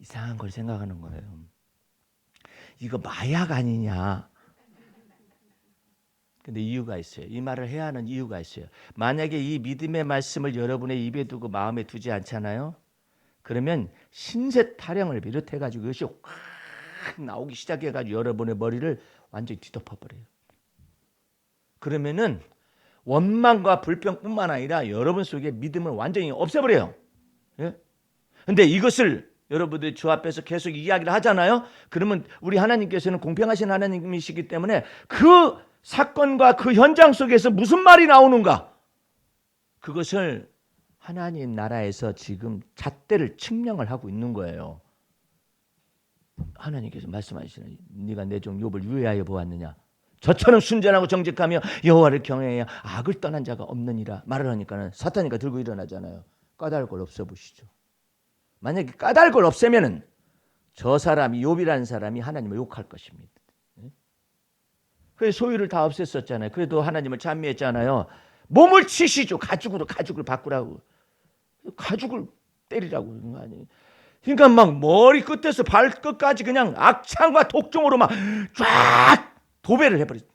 이상한 걸 생각하는 거예요. 이거 마약 아니냐? 근데 이유가 있어요. 이 말을 해야 하는 이유가 있어요. 만약에 이 믿음의 말씀을 여러분의 입에 두고 마음에 두지 않잖아요. 그러면 신세 타령을 비롯해 가지고 이것이 확 나오기 시작해 가지고 여러분의 머리를 완전히 뒤덮어 버려요. 그러면은 원망과 불평뿐만 아니라 여러분 속에 믿음을 완전히 없애버려요. 예? 근데 이것을 여러분들이 주 앞에서 계속 이야기를 하잖아요. 그러면 우리 하나님께서는 공평하신 하나님이시기 때문에 그 사건과 그 현장 속에서 무슨 말이 나오는가? 그것을 하나님 나라에서 지금 잣대를 측량을 하고 있는 거예요. 하나님께서 말씀하시는 네가 내 종 욥을 유해하여 보았느냐? 저처럼 순전하고 정직하며 여호와를 경외해야 악을 떠난 자가 없느니라 말을 하니까는 사탄이가 들고 일어나잖아요. 까닭 걸 없애보시죠. 만약에 까닭 걸 없애면은 저 사람이 욥이라는 사람이 하나님을 욕할 것입니다. 그래서 소유를 다 없앴었잖아요. 그래도 하나님을 찬미했잖아요. 몸을 치시죠. 가죽을 바꾸라고. 가죽을 때리라고 그런 거 아니에요. 그러니까 막 머리 끝에서 발끝까지 그냥 악창과 독종으로 막 쫙 도배를 해버렸어요.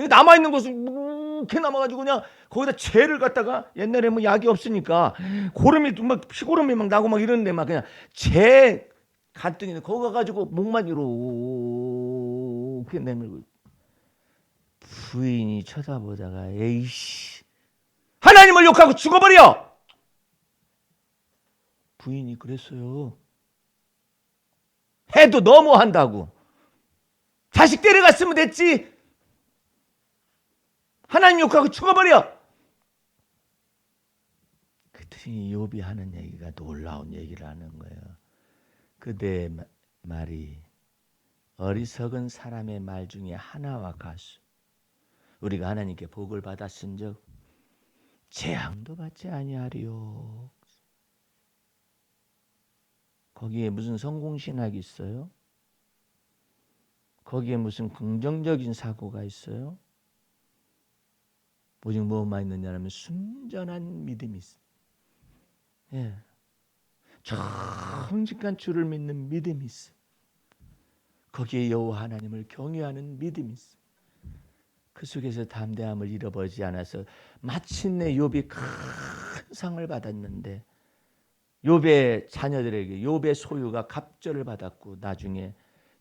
남아있는 것은 이렇게 남아가지고 그냥 거기다 재를 갖다가 옛날에 뭐 약이 없으니까 고름이 막 피고름이 막 나고 막 이러는데 막 그냥 재 갔더니 거기 가가지고 목만 이렇게 내밀고 부인이 쳐다보다가 에이씨 하나님을 욕하고 죽어버려. 부인이 그랬어요. 해도 너무한다고. 자식 데려갔으면 됐지. 하나님 욕하고 죽어버려. 그랬더니 욥이 하는 얘기가 놀라운 얘기를 하는 거예요. 그대의 말이 어리석은 사람의 말 중에 하나와 같소. 우리가 하나님께 복을 받았은즉 재앙도 받지 아니하리요. 거기에 무슨 성공신학이 있어요? 거기에 무슨 긍정적인 사고가 있어요? 오직 뭐만 있느냐면 순전한 믿음이 있어요. 예. 정직한 주를 믿는 믿음이 있어요. 거기에 여호와 하나님을 경외하는 믿음이 있어요. 그 속에서 담대함을 잃어버리지 않아서 마침내 욥이 큰 상을 받았는데, 욥의 자녀들에게 욥의 소유가 갑절을 받았고, 나중에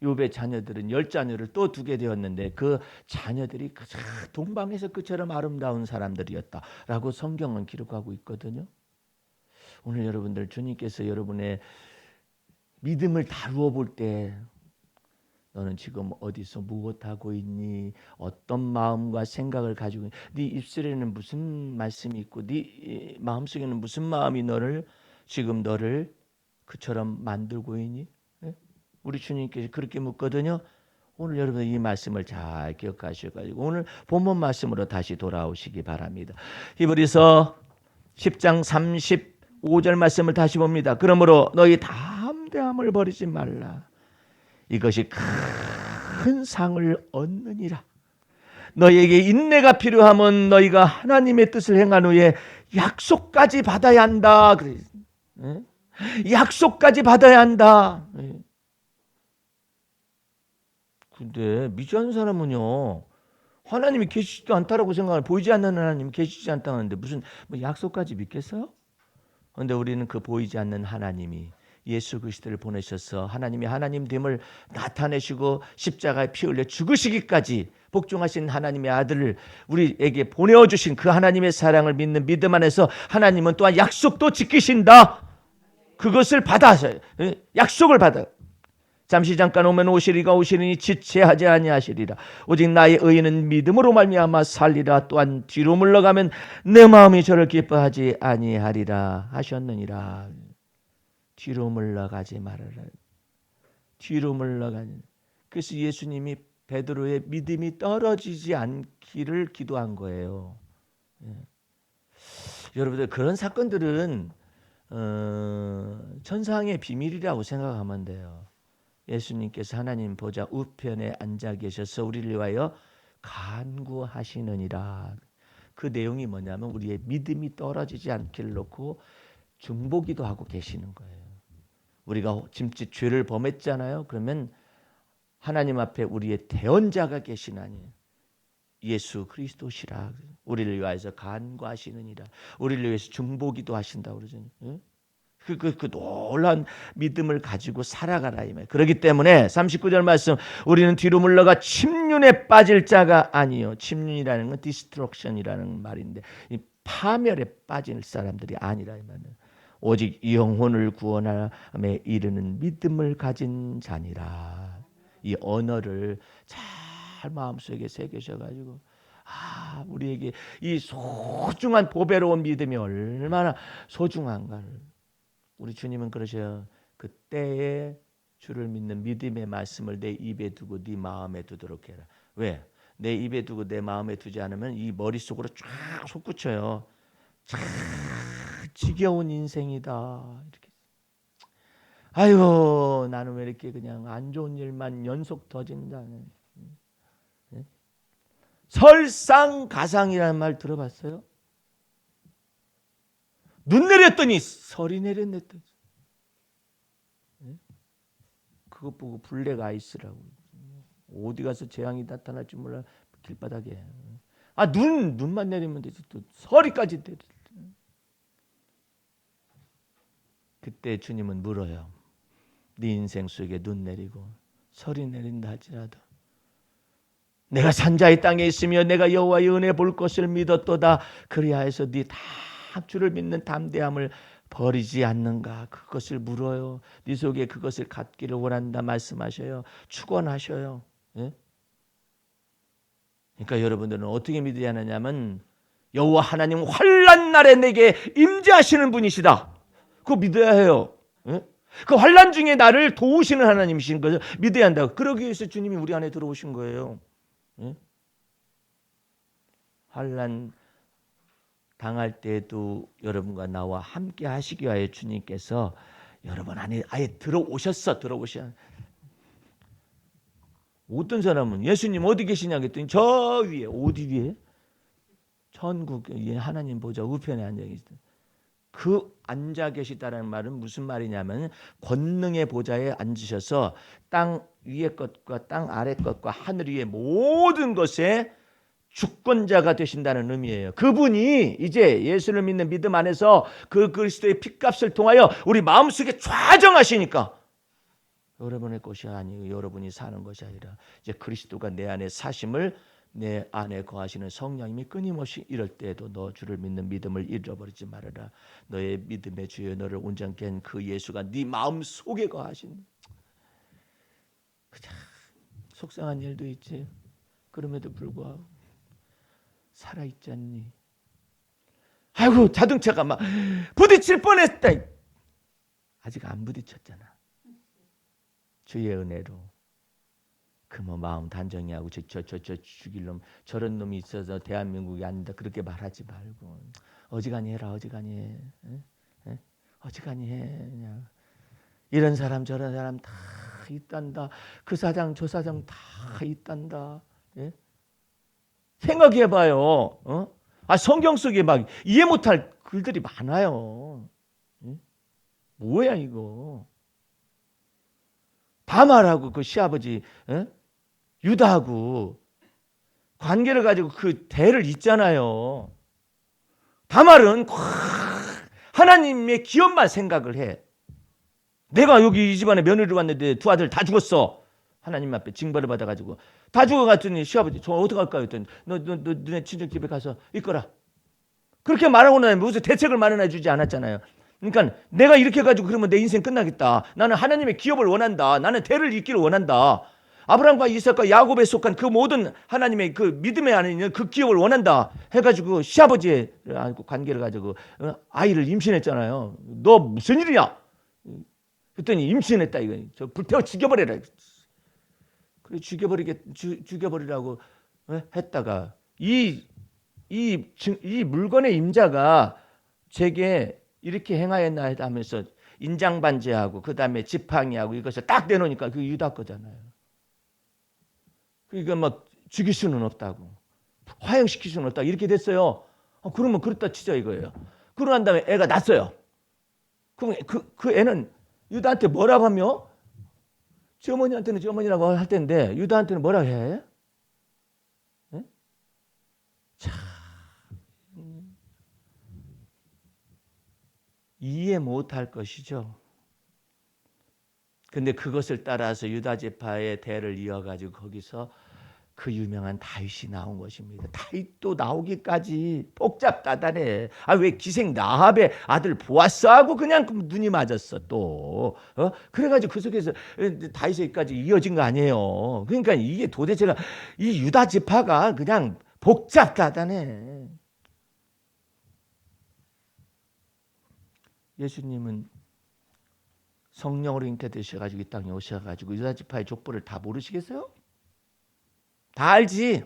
욥의 자녀들은 10자녀를 또 두게 되었는데 그 자녀들이 동방에서 그처럼 아름다운 사람들이었다라고 성경은 기록하고 있거든요. 오늘 여러분들, 주님께서 여러분의 믿음을 다루어 볼 때 너는 지금 어디서 무엇하고 있니? 어떤 마음과 생각을 가지고 있니? 네 입술에는 무슨 말씀이 있고 네 마음속에는 무슨 마음이 너를 그처럼 만들고 있니? 네? 우리 주님께서 그렇게 묻거든요. 오늘 여러분 이 말씀을 잘 기억하셔가지고 오늘 본문 말씀으로 다시 돌아오시기 바랍니다. 히브리서 10장 35절 말씀을 다시 봅니다. 그러므로 너희 담대함을 버리지 말라. 이것이 큰 상을 얻느니라. 너희에게 인내가 필요하면 너희가 하나님의 뜻을 행한 후에 약속까지 받아야 한다. 그래. 약속까지 받아야 한다. 근데 미주한 사람은요, 하나님이 계시지도 않다라고 생각을, 보이지 않는 하나님이 계시지 않다는데 무슨 약속까지 믿겠어요? 그런데 우리는 그 보이지 않는 하나님이 예수 그리스도를 보내셔서 하나님이 하나님됨을 나타내시고 십자가에 피 흘려 죽으시기까지 복종하신 하나님의 아들을 우리에게 보내어주신 그 하나님의 사랑을 믿는 믿음 안에서 하나님은 또한 약속도 지키신다. 그것을 받아서 약속을 받아. 잠시 잠깐 오면 오시리가 오시리니 지체하지 아니하시리라. 오직 나의 의인은 믿음으로 말미암아 살리라. 또한 뒤로 물러가면 내 마음이 저를 기뻐하지 아니하리라 하셨느니라. 뒤로 물러가지 말아라. 뒤로 물러가니. 그래서 예수님이 베드로의 믿음이 떨어지지 않기를 기도한 거예요. 여러분들, 그런 사건들은 천상의 비밀이라고 생각하면 돼요. 예수님께서 하나님 보좌 우편에 앉아 계셔서 우리를 위하여 간구하시느니라. 그 내용이 뭐냐면 우리의 믿음이 떨어지지 않기를 놓고 중보기도 하고 계시는 거예요. 우리가 짐짓 죄를 범했잖아요. 그러면 하나님 앞에 우리의 대언자가 계시나니 예수 그리스도시라. 우리를 위하여서 간구하시느니라. 우리를 위해서 중보기도 하신다고 그러잖아요. 그 놀라운 믿음을 가지고 살아가라 이 말. 그렇기 때문에 39절 말씀, 우리는 뒤로 물러가 침륜에 빠질 자가 아니요. 침륜이라는 건 디스트럭션이라는 말인데 이 파멸에 빠질 사람들이 아니라 이 말은 오직 영혼을 구원함에 이르는 믿음을 가진 자니라. 이 언어를 잘 마음속에 새기셔가지고 우리에게 이 소중한 보배로운 믿음이 얼마나 소중한가를. 우리 주님은 그러셔요. 그때에 주를 믿는 믿음의 말씀을 내 입에 두고 네 마음에 두도록 해라. 왜? 내 입에 두고 내 마음에 두지 않으면 이 머릿속으로 쫙 솟구쳐요. 참 지겨운 인생이다. 이렇게. 아이고, 나는 왜 이렇게 그냥 안 좋은 일만 연속 터진다. 설상가상이라는 말 들어봤어요? 눈 내렸더니 설이 내렸네. 그것 보고 블랙 아이스라고. 어디 가서 재앙이 나타날지 몰라. 길바닥에. 눈만 내리면 되지. 또 설이까지 내리. 그때 주님은 물어요. 네 인생 속에 눈 내리고 설이 내린다 할지라도 내가 산자의 땅에 있으며 내가 여호와의 은혜 볼 것을 믿었도다. 그리하여서 네 주를 믿는 담대함을 버리지 않는가. 그것을 물어요. 네 속에 그것을 갖기를 원한다 말씀하셔요. 축원하셔요. 예? 그러니까 여러분들은 어떻게 믿어야 하느냐면 여호와 하나님 환난 날에 내게 임재하시는 분이시다. 그거 믿어야 해요. 예? 그 환난 중에 나를 도우시는 하나님이신 것을 믿어야 한다고. 그러기 위해서 주님이 우리 안에 들어오신 거예요. 예? 환난 당할 때에도 여러분과 나와 함께 하시기 위하여 주님께서 여러분 안에 아예 들어오셨어. 어떤 사람은 예수님 어디 계시냐 그랬더니 저 위에, 어디 위에? 천국 위에 하나님 보좌 우편에 앉아 계시다. 그 앉아 계시다라는 말은 무슨 말이냐면 권능의 보좌에 앉으셔서 땅 위의 것과 땅 아래 것과 하늘 위의 모든 것에 주권자가 되신다는 의미예요. 그분이 이제 예수를 믿는 믿음 안에서 그 그리스도의 피값을 통하여 우리 마음속에 좌정하시니까 여러분의 것이 아니고 여러분이 사는 것이 아니라 이제 그리스도가 내 안에 사심을 내 안에 거하시는 성령님이 끊임없이 이럴 때에도 너 주를 믿는 믿음을 잃어버리지 말아라. 너의 믿음의 주여 너를 온전케 한 그 예수가 네 마음 속에 거하신. 그냥 속상한 일도 있지. 그럼에도 불구하고 살아있지 않니? 아이고 자동차가 막 부딪힐 뻔했다. 아직 안 부딪혔잖아. 주의 은혜로. 그 뭐 마음 단정히 하고 저 죽일 놈 저런 놈이 있어서 대한민국이 아니다 그렇게 말하지 말고 어지간히 해라. 어지간히 해. 에? 어지간히 해. 그냥 이런 사람 저런 사람 다 있단다. 그 사장 저 사장 다 있단다. 예? 생각해봐요. 성경 속에 막 이해 못할 글들이 많아요. 예? 뭐야 이거? 다말하고 그 시아버지 유다하고 관계를 가지고 그 대를 잇잖아요. 다말은 하나님의 기업만 생각을 해. 내가 여기 이 집안에 며느리로 왔는데 두 아들 다 죽었어. 하나님 앞에 징벌을 받아가지고 다 죽어갔더니 시아버지 저 어떡할까요? 했더니 너네 친정 집에 가서 있거라. 그렇게 말하고 나면 무슨 대책을 마련해 주지 않았잖아요. 그러니까 내가 이렇게 해가지고 그러면 내 인생 끝나겠다. 나는 하나님의 기업을 원한다. 나는 대를 잇기를 원한다. 아브라함과 이삭과 야곱에 속한 그 모든 하나님의 그 믿음에 안에 있는 그 기업을 원한다. 해가지고 시아버지의 관계를 가지고 아이를 임신했잖아요. 너 무슨 일이냐? 그랬더니 임신했다 이거. 저 불태워 죽여버려라. 그래 죽여버리라고 했다가 이 물건의 임자가 제게 이렇게 행하였나 하면서 인장반지하고 그 다음에 지팡이하고 이것을 딱 내놓으니까 그 유다 거잖아요. 그러니까 막 죽일 수는 없다고 화형시킬 수는 없다 이렇게 됐어요. 그러면 그렇다 치자 이거예요. 그러고 난 다음에 애가 낳았어요. 그럼 그 애는 유다한테 뭐라고 하며 지어머니한테는 지어머니라고 할 텐데 유다한테는 뭐라 해? 네? 참 이해 못할 것이죠. 근데 그것을 따라서 유다 지파의 대를 이어가지고 거기서 그 유명한 다윗이 나온 것입니다. 다윗도 나오기까지 복잡다단해. 왜 기생 나합의 아들 보아스 하고 그냥 눈이 맞았어 또. 그래가지고 그 속에서 다윗에까지 이어진 거 아니에요. 그러니까 이게 도대체가 이 유다 지파가 그냥 복잡다단해. 예수님은 성령으로 잉태되셔가지고 이 땅에 오셔가지고 유다 지파의 족보를 다 모르시겠어요? 다 알지.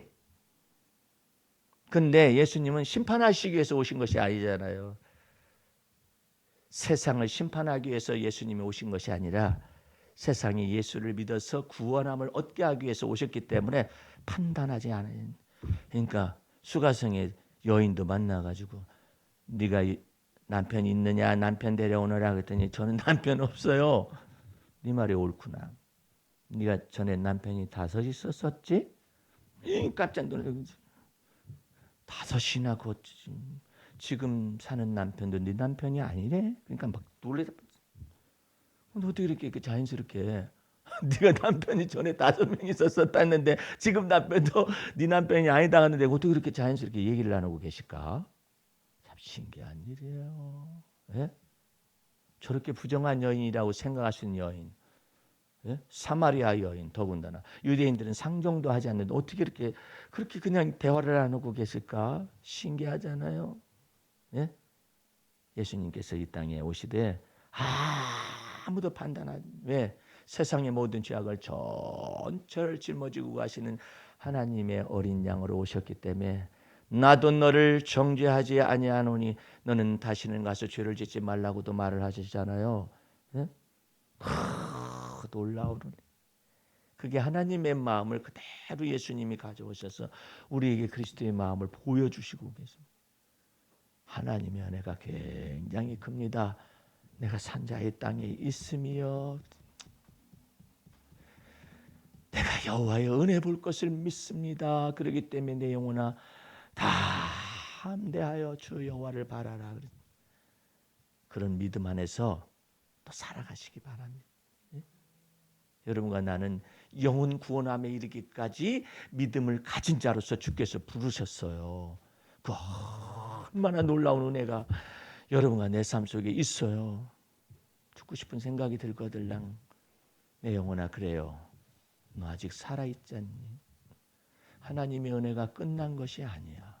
근데 예수님은 심판하시기 위해서 오신 것이 아니잖아요. 세상을 심판하기 위해서 예수님이 오신 것이 아니라 세상이 예수를 믿어서 구원함을 얻게 하기 위해서 오셨기 때문에 판단하지 않아요. 그러니까 수가성의 여인도 만나가지고 네가 남편이 있느냐 남편 데려오너라 그랬더니 저는 남편 없어요. 네 말이 옳구나. 네가 전에 남편이 5 있었었지? 깜짝 놀라고 5이나 곧 지금 사는 남편도 네 남편이 아니래. 그러니까 막 놀래서 어떻게 이렇게 자연스럽게 네가 남편이 전에 5명 있었었다 했는데 지금 남편도 네 남편이 아니다 하는데 어떻게 그렇게 자연스럽게 얘기를 나누고 계실까? 참 신기한 일이에요. 예? 저렇게 부정한 여인이라고 생각하시는 여인, 예? 사마리아 여인 더군다나 유대인들은 상종도 하지 않는데 어떻게 그렇게 그냥 대화를 나누고 계실까? 신기하잖아요. 예? 예수님께서 이 땅에 오시되 아무도 판단하지 왜? 세상의 모든 죄악을 전체를 짊어지고 가시는 하나님의 어린 양으로 오셨기 때문에 나도 너를 정죄하지 아니하노니 너는 다시는 가서 죄를 짓지 말라고도 말을 하시잖아요. 예? 놀라우니 그게 하나님의 마음을 그대로 예수님이 가져오셔서 우리에게 그리스도의 마음을 보여주시고 계십니다. 하나님의 은혜가 굉장히 큽니다. 내가 산자의 땅에 있으며 내가 여호와의 은혜 볼 것을 믿습니다. 그렇기 때문에 내 영혼아 다 함대하여 주 여호와를 바라라. 그런 믿음 안에서 또 살아가시기 바랍니다. 예? 여러분과 나는 영혼 구원함에 이르기까지 믿음을 가진 자로서 주께서 부르셨어요. 그 얼마나 놀라운 은혜가 여러분과 내 삶 속에 있어요. 듣고 싶은 생각이 들거들랑 내 영혼아 그래요. 너 아직 살아있잖니. 하나님의 은혜가 끝난 것이 아니야.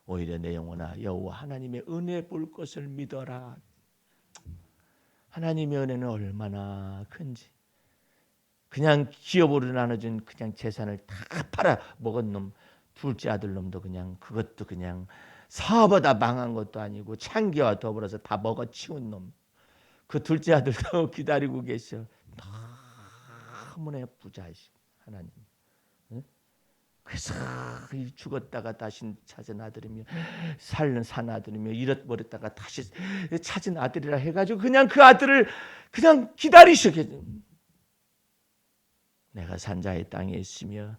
오히려 내 영혼아 여호와 하나님의 은혜 볼 것을 믿어라. 하나님의 은혜는 얼마나 큰지. 그냥 기업으로 나눠준 그냥 재산을 다 팔아 먹은 놈, 둘째 아들 놈도 그냥 그것도 그냥 사업하다 망한 것도 아니고 창기와 더불어서 다 먹어치운 놈. 그 둘째 아들도 기다리고 계셔. 너무나 부자이신 하나님. 그래서 죽었다가 다시 찾은 아들이며 산 아들이며 잃어버렸다가 다시 찾은 아들이라 해가지고 그냥 그 아들을 그냥 기다리시게. 내가 산자의 땅에 있으며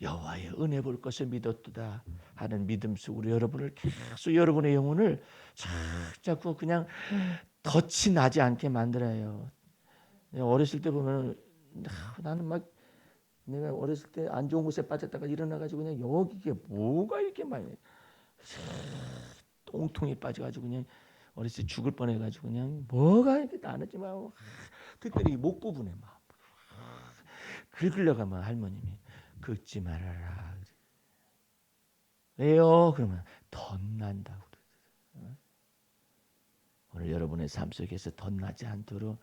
여호와의 은혜 볼 것을 믿었도다 하는 믿음 속으로 여러분을 계속 여러분의 영혼을 자꾸 그냥 덫이 나지 않게 만들어요. 어렸을 때 보면 나는 막 내가 어렸을 때 안 좋은 곳에 빠졌다가 일어나가지고 그냥 여기에 뭐가 이렇게 많이 똥통에 빠져가지고 그냥 어렸을 때 죽을 뻔해가지고 그냥 뭐가 이렇게 나는지 막 특별히 목 부분에 막 긁으려고 하면 할머님이 긁지 말아라. 왜요? 그러면 덧난다고. 오늘 여러분의 삶 속에서 덧나지 않도록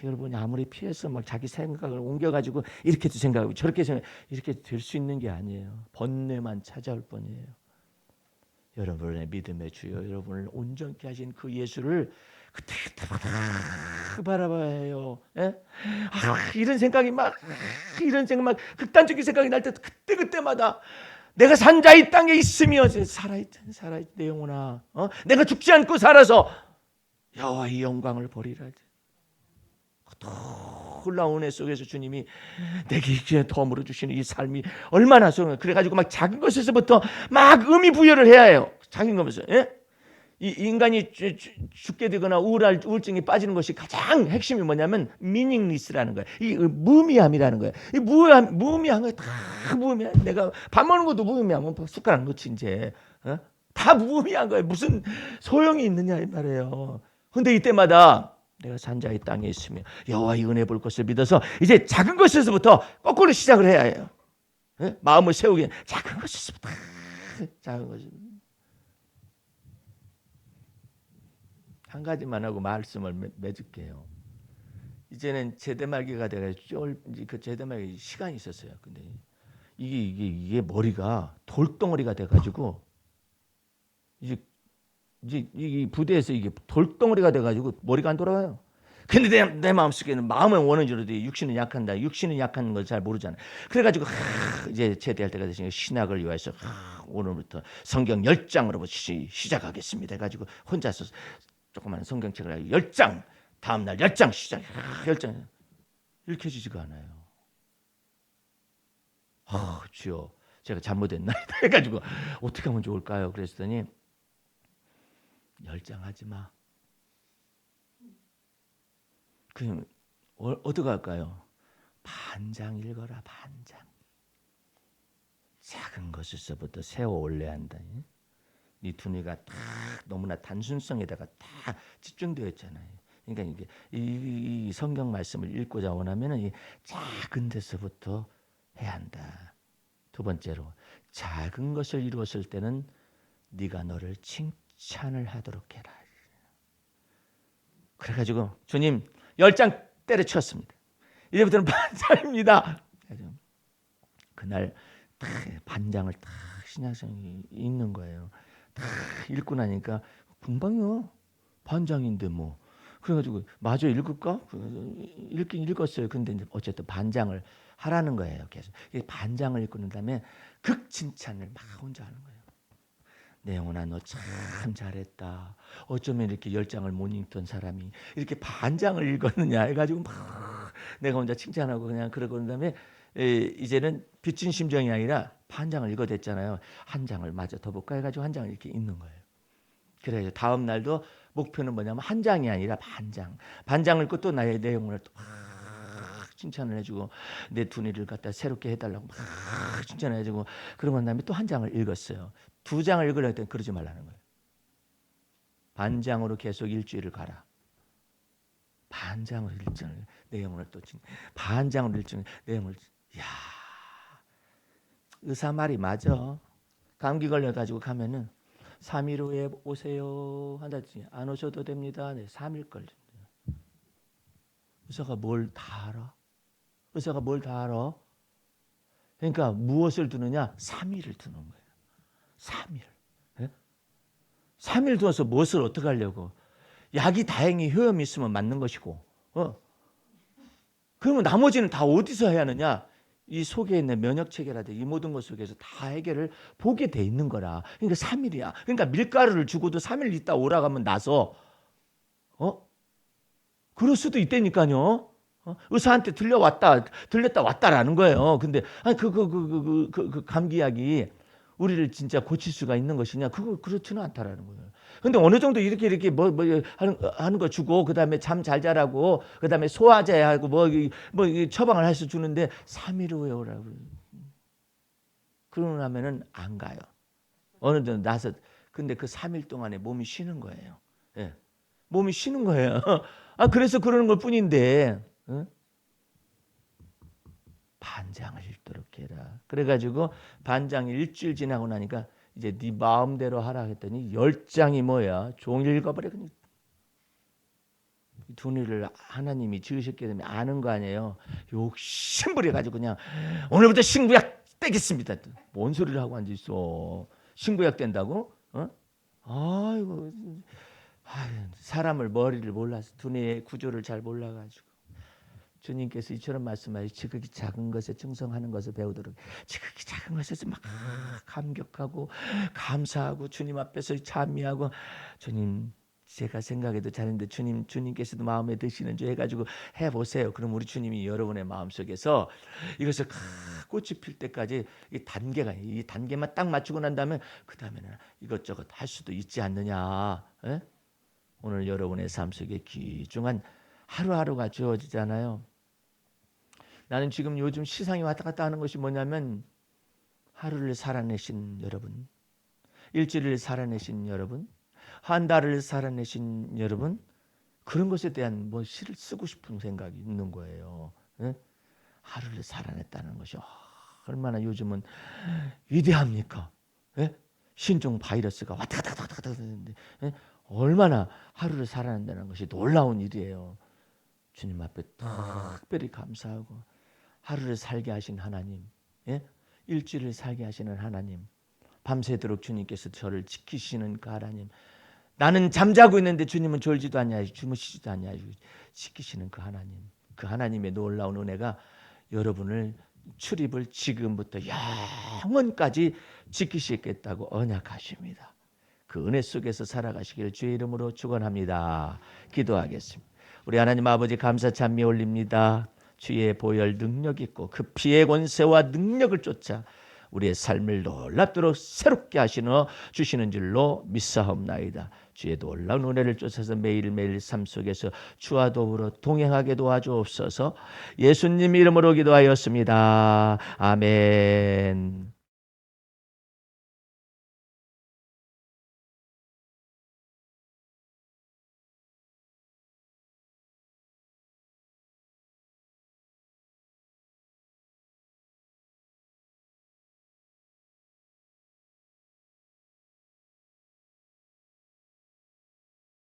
여러분이 아무리 피해서 막 자기 생각을 옮겨가지고 이렇게도 생각하고 저렇게 생각 이렇게 될 수 있는 게 아니에요. 번뇌만 찾아올 뿐이에요. 여러분의 믿음의 주여 여러분을 온전케 하신 그 예수를 그때마다 바라봐야 해요. 예? 이런 생각이 막 이런 생각 막 극단적인 생각이 날 때 그때마다 내가 산자 이 땅에 있으며 살아있잖아 내 영혼아. 내가 죽지 않고 살아서 여호와의 영광을 보리라. 놀라운 은혜 속에서 주님이 내게 덤으로 주시는 이 삶이 얼마나 소중해. 그래가지고 막 작은 것에서부터 막 의미 부여를 해야 해요. 작은 것에서. 예? 이 인간이 죽게 되거나 우울증이 빠지는 것이 가장 핵심이 뭐냐면 meaningless라는 거예요. 이 무의미함이라는 거예요. 이 무의미한 거예요. 다 무의미해. 내가 밥 먹는 것도 무의미하면 숟가락 넣지 이제. 다 무의미한 거예요. 무슨 소용이 있느냐 이 말이에요. 근데 이때마다 내가 산자의 땅에 있으며 여호와의 은혜 볼 것을 믿어서 이제 작은 것에서부터 거꾸로 시작을 해야 해요. 네? 마음을 세우기 작은 것에서부터 작은 것에서부터. 한 가지만 하고 말씀을 맺을게요. 이제는 제대말기가 돼가지고 그 제대말기 시간이 있었어요. 근데 이게 머리가 돌덩어리가 돼가지고 이제 이 부대에서 이게 돌덩어리가 돼가지고 머리가 안 돌아가요. 근데 내 마음속에는 마음은 원하는지로도 육신은 약한다. 육신은 약한 걸 잘 모르잖아요. 그래가지고 이제 제대할 때가 되시니까 신학을 위해서 오늘부터 성경 10장으로 시작하겠습니다. 해가지고 혼자서 조그만 성경책을 10장 다음날 10장 시작 10장 읽혀지지가 않아요. 주여 제가 잘못했나이다 해가지고 어떻게 하면 좋을까요? 그랬더니 10장 하지 마. 그냥 어떻게 할까요? 반장 읽어라. 반장. 작은 것에서부터 세워 올려야 한다. 네 두뇌가 딱 너무나 단순성에다가 딱 집중되어 있잖아요. 그러니까 이게 이 성경 말씀을 읽고자 원하면은 이 작은 데서부터 해야 한다. 두 번째로 작은 것을 이루었을 때는 네가 너를 칭찬을 하도록 해라. 그래가지고 주님 10장 때려쳤습니다. 이제부터는 반장입니다. 그날 반장을 딱 신약성이 있는 거예요. 다 읽고 나니까 금방요. 반장인데 뭐. 그래가지고 마저 읽을까? 읽긴 읽었어요. 근데 이제 어쨌든 반장을 하라는 거예요. 계속 반장을 읽고 난 다음에 극 칭찬을 막 혼자 하는 거예요. 내 영혼아 너 참 잘했다. 어쩌면 이렇게 10장을 못 읽던 사람이 이렇게 반장을 읽었느냐 해가지고 막 내가 혼자 칭찬하고 그냥 그러고 난 다음에 이제는 빚진 심정이 아니라 반장을 읽어댔잖아요. 한 장을 마저 더 볼까 해가지고 한 장을 이렇게 읽는 거예요. 그래요. 다음 날도 목표는 뭐냐면 한 장이 아니라 반장. 반장을 읽고 또 나의 내용을 또 막 칭찬을 해주고 내 두뇌를 갖다 새롭게 해달라고 막 칭찬을 해주고 그러고 난 다음에 또 한 장을 읽었어요. 2장을 읽으려 했더니 그러지 말라는 거예요. 반장으로 계속 일주일을 가라. 반장으로 일주일 내용을 또 반장으로 일주일 내용을 야 의사 말이 맞아. 감기 걸려가지고 가면은 3일 후에 오세요 한다지 안 오셔도 됩니다. 네, 3일 걸린다. 의사가 뭘 다 알아? 의사가 뭘 다 알아? 그러니까 무엇을 두느냐? 3일을 두는 거예요. 3일. 네? 3일 두어서 무엇을 어떻게 하려고? 약이 다행히 효험이 있으면 맞는 것이고 그러면 나머지는 다 어디서 해야 하느냐? 이 속에 있는 면역체계라든지 이 모든 것 속에서 다 해결을 보게 돼 있는 거라. 그러니까 3일이야. 그러니까 밀가루를 주고도 3일 있다 오라고 하면 나서 그럴 수도 있다니까요. 의사한테 들렸다 왔다라는 거예요. 근데 아니 그 감기약이 우리를 진짜 고칠 수가 있는 것이냐? 그거 그렇지는 않다라는 거예요. 근데 어느 정도 이렇게 뭐 하는 거 주고 그다음에 잠 잘 자라고 그다음에 소화제하고 뭐 처방을 해서 주는데 3일 후에 오라고. 그러고 나면은 안 가요. 어느 정도 나서 근데 그 3일 동안에 몸이 쉬는 거예요. 예. 몸이 쉬는 거예요. 아 그래서 그러는 걸 뿐인데 반장을 읽도록 해라. 그래가지고 반장 일주일 지나고 나니까 이제 네 마음대로 하라 했더니 10장이 뭐야? 종일 읽어버려. 두뇌를 하나님이 지으셨기 때문에 아는 거 아니에요. 욕심부려가지고 그냥 오늘부터 신구약 떼겠습니다. 뭔 소리를 하고 앉아있어. 신구약 뗀다고? 아이고 사람을 머리를 몰라서 두뇌의 구조를 잘 몰라가지고 주님께서 이처럼 말씀하시 지극히 작은 것에 충성하는 것을 배우도록 지극히 작은 것에서 막 감격하고 감사하고 주님 앞에서 찬미하고 주님 제가 생각해도 잘했는데 주님께서도 마음에 드시는 줄 해가지고 해보세요. 그럼 우리 주님이 여러분의 마음속에서 이것을 꽃이 필 때까지 이 단계만 딱 맞추고 난 다음에 그 다음에는 이것저것 할 수도 있지 않느냐. 에? 오늘 여러분의 삶 속에 귀중한 하루하루가 주어지잖아요. 나는 지금 요즘 시상이 왔다 갔다 하는 것이 뭐냐면 하루를 살아내신 여러분, 일주일을 살아내신 여러분, 한 달을 살아내신 여러분 그런 것에 대한 뭐 시를 쓰고 싶은 생각이 있는 거예요. 네? 하루를 살아냈다는 것이 얼마나 요즘은 위대합니까? 네? 신종 바이러스가 왔다 갔다 하는데 네? 얼마나 하루를 살아낸다는 것이 놀라운 일이에요. 주님 앞에 특별히 감사하고 하루를 살게 하신 하나님, 예? 일주일을 살게 하시는 하나님, 밤새도록 주님께서 저를 지키시는 그 하나님, 나는 잠자고 있는데 주님은 졸지도 않냐 주무시지도 않냐 지키시는 그 하나님, 그 하나님의 놀라운 은혜가 여러분을 출입을 지금부터 영원까지 지키시겠다고 언약하십니다. 그 은혜 속에서 살아가시길 주의 이름으로 축원합니다. 기도하겠습니다. 우리 하나님 아버지 감사 찬미 올립니다. 주의 보혈 능력 있고 그 피의 권세와 능력을 쫓아 우리의 삶을 놀랍도록 새롭게 주시는 줄로 믿사옵나이다. 주의 놀라운 은혜를 쫓아서 매일매일 삶 속에서 주와 더불어 동행하게 도와주옵소서. 예수님 이름으로 기도하였습니다. 아멘.